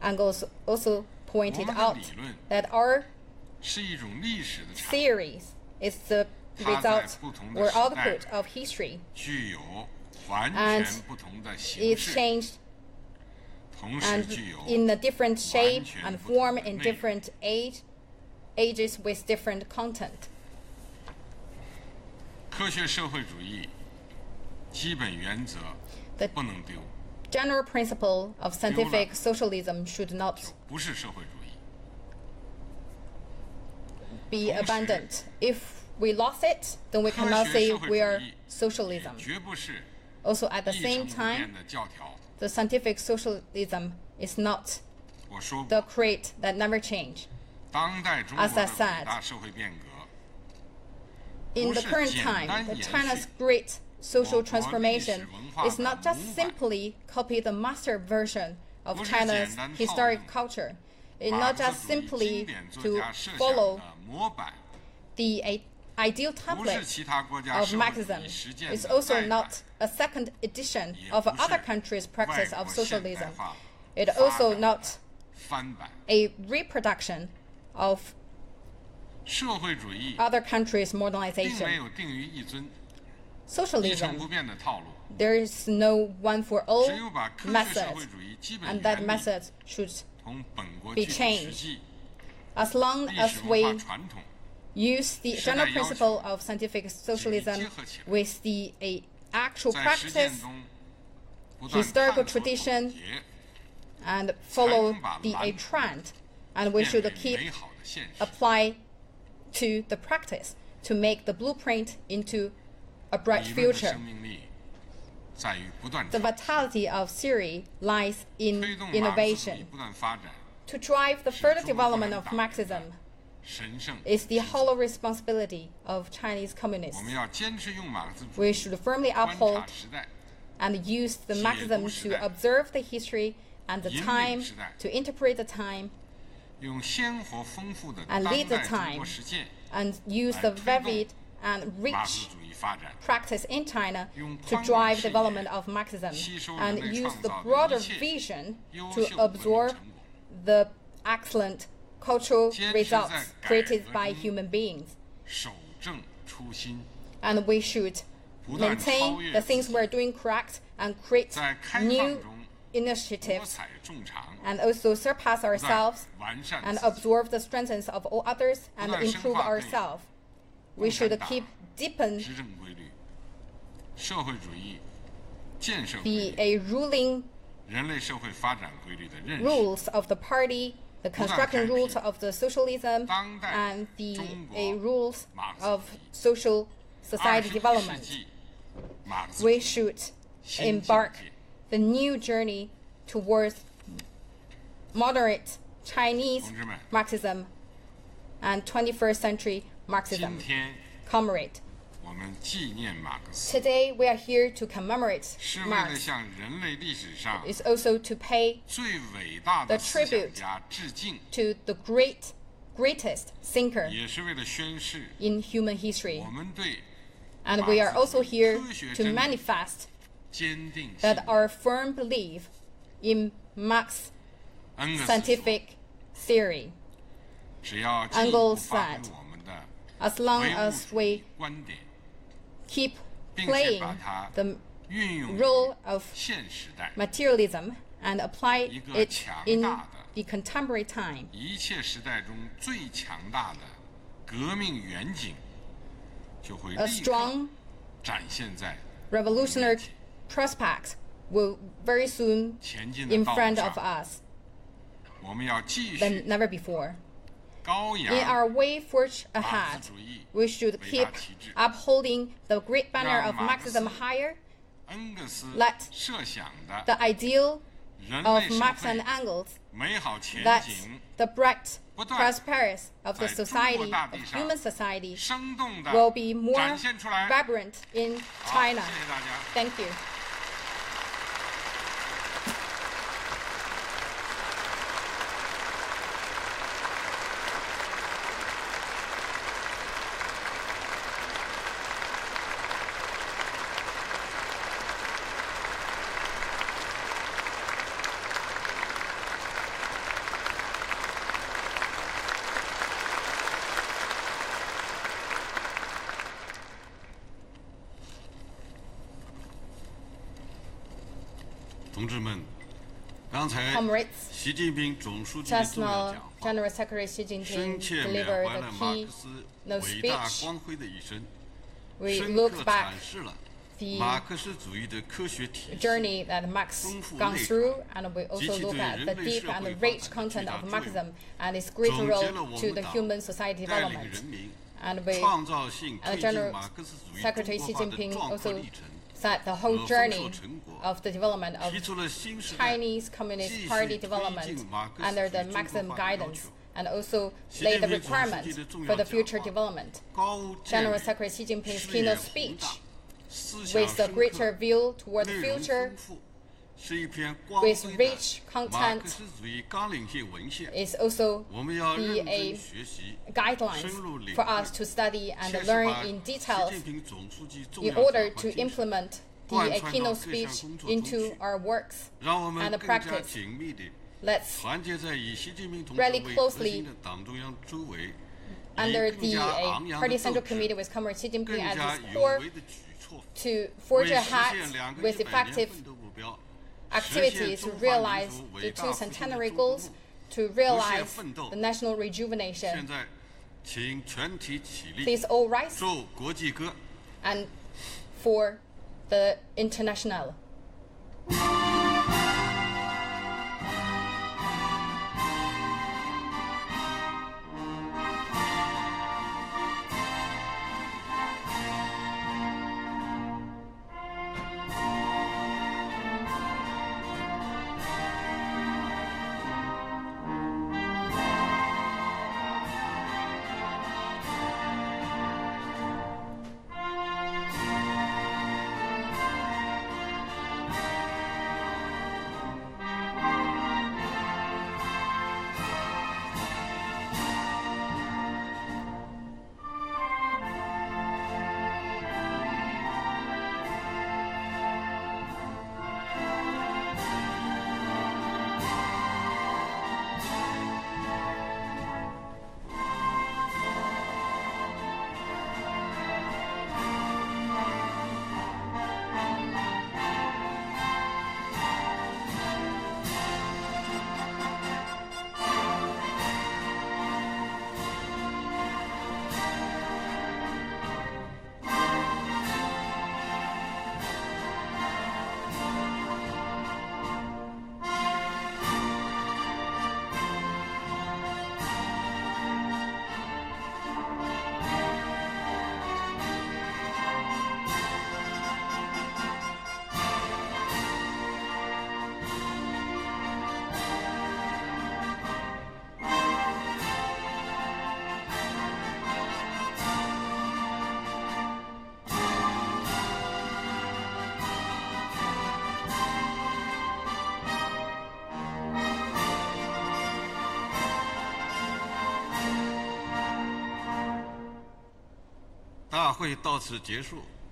Engels also pointed out that our theories is the result or output of history, and it's changed and in a different shape and form in different ages with different content. The general principle of scientific socialism should not be abandoned. If we lost it, then we cannot say we are socialism. Also, at the same time, the scientific socialism is not the creed that never change. As I said, in the current time, China's great social transformation is not just simply copy the master version of China's historic culture. It's not just simply to follow the ideal template of Marxism. It's also not a second edition of other countries' practice of socialism. It's also not a reproduction of other countries' modernization. Socialism, there is no one-for-all method, and that method should be changed. As long as we use the general principle of scientific socialism with the actual practice, historical tradition, and follow the trend, and we should keep apply to the practice to make the blueprint into a bright future. The vitality of theory lies in innovation. To drive the further development of Marxism is the hollow responsibility of Chinese communists. We should firmly uphold and use the Marxism to observe the history and the time, to interpret the time, and lead the time, and use the varied and rich practice in China to drive development of Marxism, and use the broader vision to absorb the excellent cultural results created by human beings. And we should maintain the things we're doing correct and create new initiatives, and also surpass ourselves and absorb the strengths of all others and improve ourselves. We should keep deepen the ruling rules of the party, the construction rules of the socialism, and the rules of social society development. We should embark the new journey towards moderate Chinese Marxism and 21st century Marxism. Comrade, today we are here to commemorate Marx. It's also to pay the tribute to the greatest thinker in human history. And we are also here to manifest that our firm belief in Marx's scientific theory. Engels said, as long as we keep playing the role of materialism and apply it in the contemporary time, a strong revolutionary prospect will very soon in front of us than never before. In our way forged ahead, we should keep upholding the great banner of Marxism higher. Let the ideal of Marx and Engels, that the bright prosperity of the society, of human society, will be more vibrant in China. Thank you. Comrades, just now, General Secretary Xi Jinping delivered the keynote speech. We looked back the journey that Marx gone through, and we also look at the deep and the rich content of Marxism and its great role to the human society development. And General Secretary Xi Jinping also said the whole journey of the development of Chinese Communist Party development under the Marxism guidance, and also laid the requirement for the future development. General Secretary Xi Jinping's keynote speech, with a greater view toward the future, with rich content, is also a guidelines for us to study and learn in detail in order to implement the keynote speech into our works and practice. Let's rally closely under the Party Central Committee with Comrade Xi Jinping at its core to forge ahead with effective activities to realize the two centenary goals, to realize the national rejuvenation. Please all rise and for the International.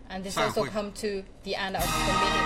And this also come to the end of the meeting.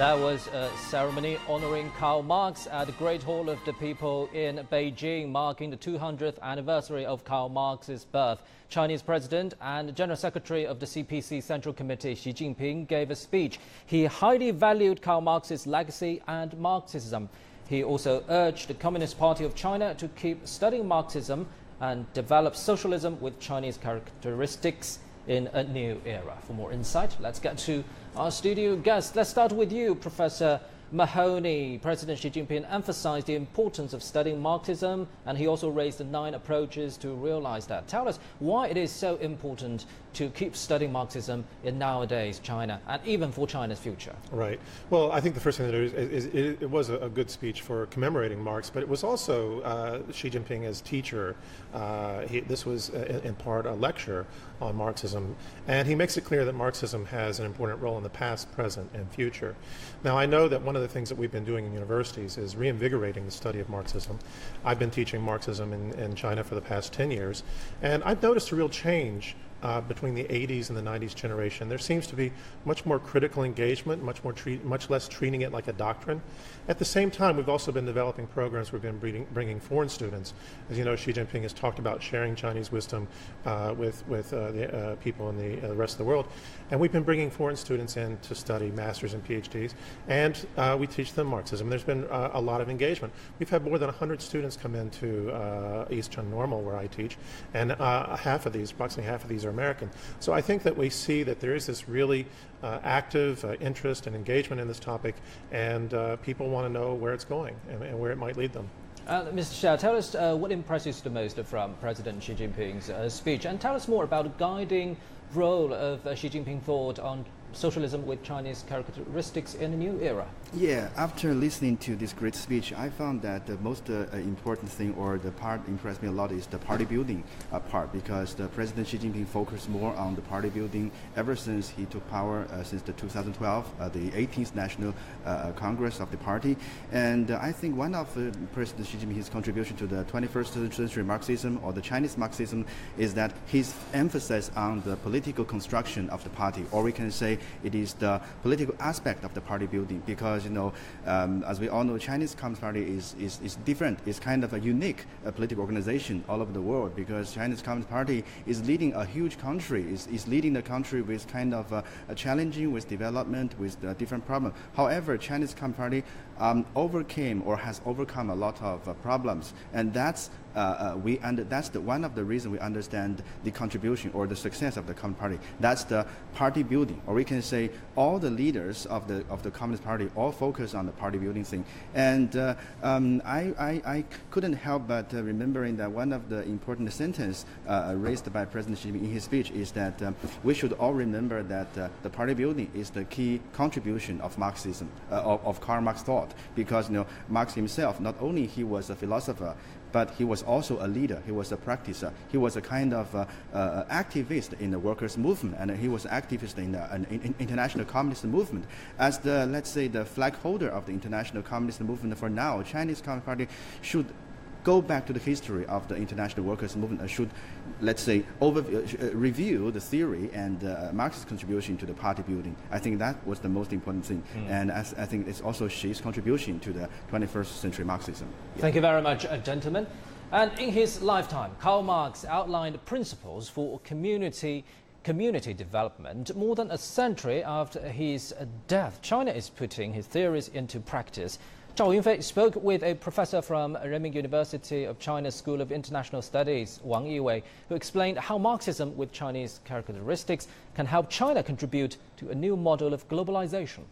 That was a ceremony honoring Karl Marx at the Great Hall of the People in Beijing, marking the 200th anniversary of Karl Marx's birth. Chinese President and General Secretary of the CPC Central Committee, Xi Jinping, gave a speech. He highly valued Karl Marx's legacy and Marxism. He also urged the Communist Party of China to keep studying Marxism and develop socialism with Chinese characteristics in a new era. For more insight, let's get to our studio guest. Let's start with you, Professor Mahoney. President Xi Jinping emphasized the importance of studying Marxism, and he also raised the 9 approaches to realize that. Tell us why it is so important to keep studying Marxism in nowadays China, and even for China's future. Right. Well, I think the first thing to do is it was a good speech for commemorating Marx, but it was also Xi Jinping as teacher. This was in part a lecture on Marxism, and he makes it clear that Marxism has an important role in the past, present, and future. Now, I know that one of the things that we've been doing in universities is reinvigorating the study of Marxism. I've been teaching Marxism in China for the past 10 years, and I've noticed a real change between the 80s and the 90s generation. There seems to be much more critical engagement, much less treating it like a doctrine. At the same time, we've also been developing programs. We've been bringing foreign students. As you know, Xi Jinping has talked about sharing Chinese wisdom with the people in the rest of the world. And we've been bringing foreign students in to study masters and PhDs, and we teach them Marxism. There's been a lot of engagement. We've had more than 100 students come into East Chun Normal, where I teach, and approximately half of these are American. So I think that we see that there is this really active interest and engagement in this topic, and people want to know where it's going and where it might lead them. Mr. Xiao, tell us what impresses you the most from President Xi Jinping's speech, and tell us more about the guiding role of Xi Jinping thought on socialism with Chinese characteristics in a new era. Yeah, after listening to this great speech, I found that the most important thing, or the part impressed me a lot, is the party building part, because the President Xi Jinping focused more on the party building ever since he took power, since the 2012, the 18th National Congress of the party. And I think one of President Xi Jinping's contribution to the 21st century Marxism, or the Chinese Marxism, is that his emphasis on the political construction of the party, or we can say it is the political aspect of the party building, because, you know, as we all know, Chinese Communist Party is different. It's kind of a unique political organization all over the world, because Chinese Communist Party is leading a huge country, is leading the country with kind of a challenging with development, with different problems. However, Chinese Communist Party overcame or has overcome a lot of problems, and that's one of the reasons we understand the contribution or the success of the Communist Party. That's the party building, or we can say all the leaders of the Communist Party all focus on the party building thing. And I couldn't help but remembering that one of the important sentences raised by President Xi in his speech is that we should all remember that the party building is the key contribution of Marxism, of Karl Marx thought, because, you know, Marx himself, not only he was a philosopher, but he was also a leader, he was a practicer, he was a kind of activist in the workers' movement, and he was an activist in the international communist movement. As the, let's say, the flag holder of the international communist movement for now, Chinese Communist Party should go back to the history of the international workers' movement, should, let's say, review the theory and Marx's contribution to the party building. I think that was the most important thing. And I think it's also Xi's contribution to the 21st century Marxism. Yeah. Thank you very much, gentlemen. And in his lifetime, Karl Marx outlined principles for community development. More than a century after his death, China is putting his theories into practice. Zhao Yunfei spoke with a professor from Renmin University of China's School of International Studies, Wang Yiwei, who explained how Marxism with Chinese characteristics can help China contribute to a new model of globalization.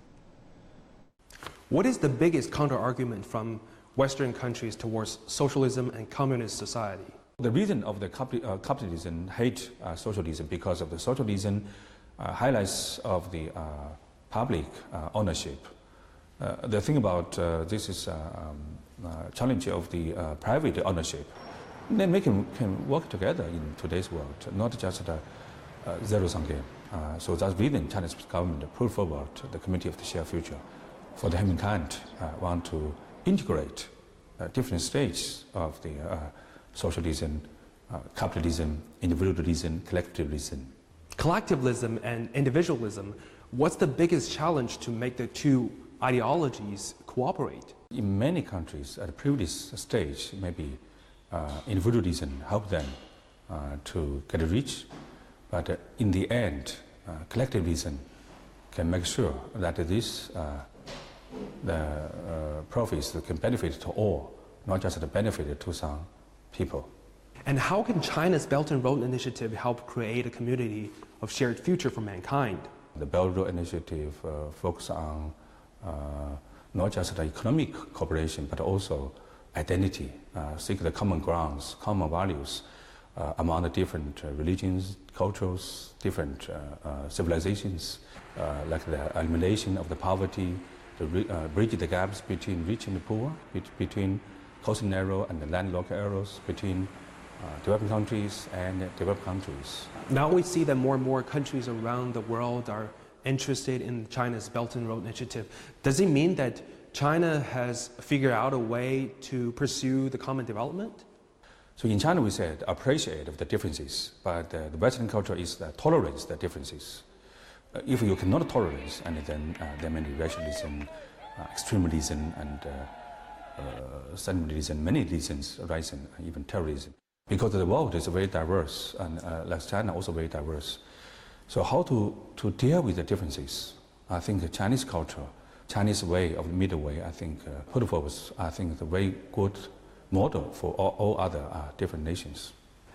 What is the biggest counter-argument from Western countries towards socialism and communist society? The reason of the capitalism hate socialism because of the socialism highlights of the public ownership. The thing about this is challenge of the private ownership. Then we can work together in today's world, not just a zero-sum game. So that's the reason Chinese government put forward the Committee of the Shared Future. For the humankind want to integrate different stages of the socialism, capitalism, individualism, collectivism. Collectivism and individualism, what's the biggest challenge to make the two ideologies cooperate? In many countries, at the previous stage, maybe individualism helped them to get rich, but in the end, collectivism can make sure that the profits can benefit to all, not just the benefit to some people. And how can China's Belt and Road Initiative help create a community of shared future for mankind? The Belt and Road Initiative focuses on not just the economic cooperation, but also identity, seek the common grounds, common values among the different religions, cultures, different civilizations, like the elimination of the poverty, bridge the gaps between rich and poor, between coastal area and the landlocked areas, between developing countries and developed countries. Now we see that more and more countries around the world are interested in China's Belt and Road Initiative. Does it mean that China has figured out a way to pursue the common development? So in China we said appreciate of the differences, but the Western culture is tolerance the differences. If you cannot tolerate, and then there may be racialism, extremism, and sentimentalism, many reasons arising, even terrorism. Because the world is very diverse, and like China also very diverse. So how to deal with the differences? I think the Chinese culture, Chinese way of the middle way, I think put forward, I think the very good model for all other different nations.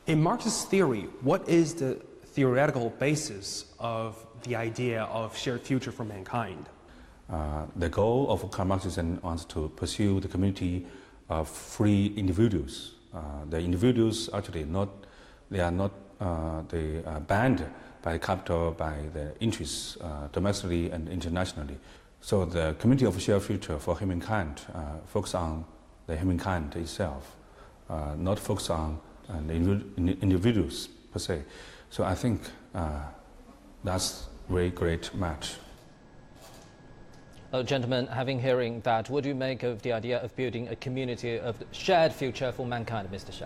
In Marxist theory, what is the theoretical basis of the idea of shared future for mankind? The goal of Karl Marxism wants to pursue the community of free individuals. The individuals actually they are banned by capital, by the interests domestically and internationally. So the community of shared future for humankind focus on the humankind itself, not focus on the individuals per se. So I think that's a very great match. Gentlemen, having hearing that, what do you make of the idea of building a community of shared future for mankind, Mr. Sha?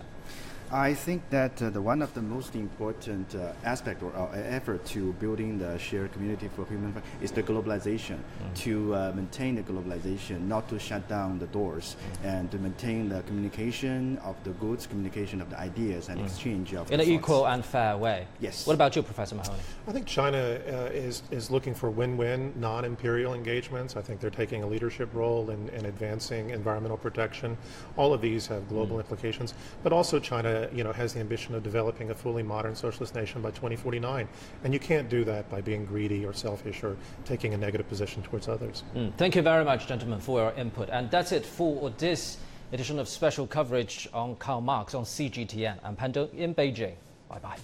I think that one of the most important aspect or effort to building the shared community for human is the globalization. To maintain the globalization, not to shut down the doors, and to maintain the communication of the goods, communication of the ideas, and exchange of in an equal and fair way. Yes. What about you, Professor Mahoney? I think China is looking for win-win, non-imperial engagements. I think they're taking a leadership role in advancing environmental protection. All of these have global implications, but also China has the ambition of developing a fully modern socialist nation by 2049. And you can't do that by being greedy or selfish or taking a negative position towards others. Thank you very much, gentlemen, for your input. And that's it for this edition of special coverage on Karl Marx on CGTN. I'm Pando in Beijing. Bye-bye.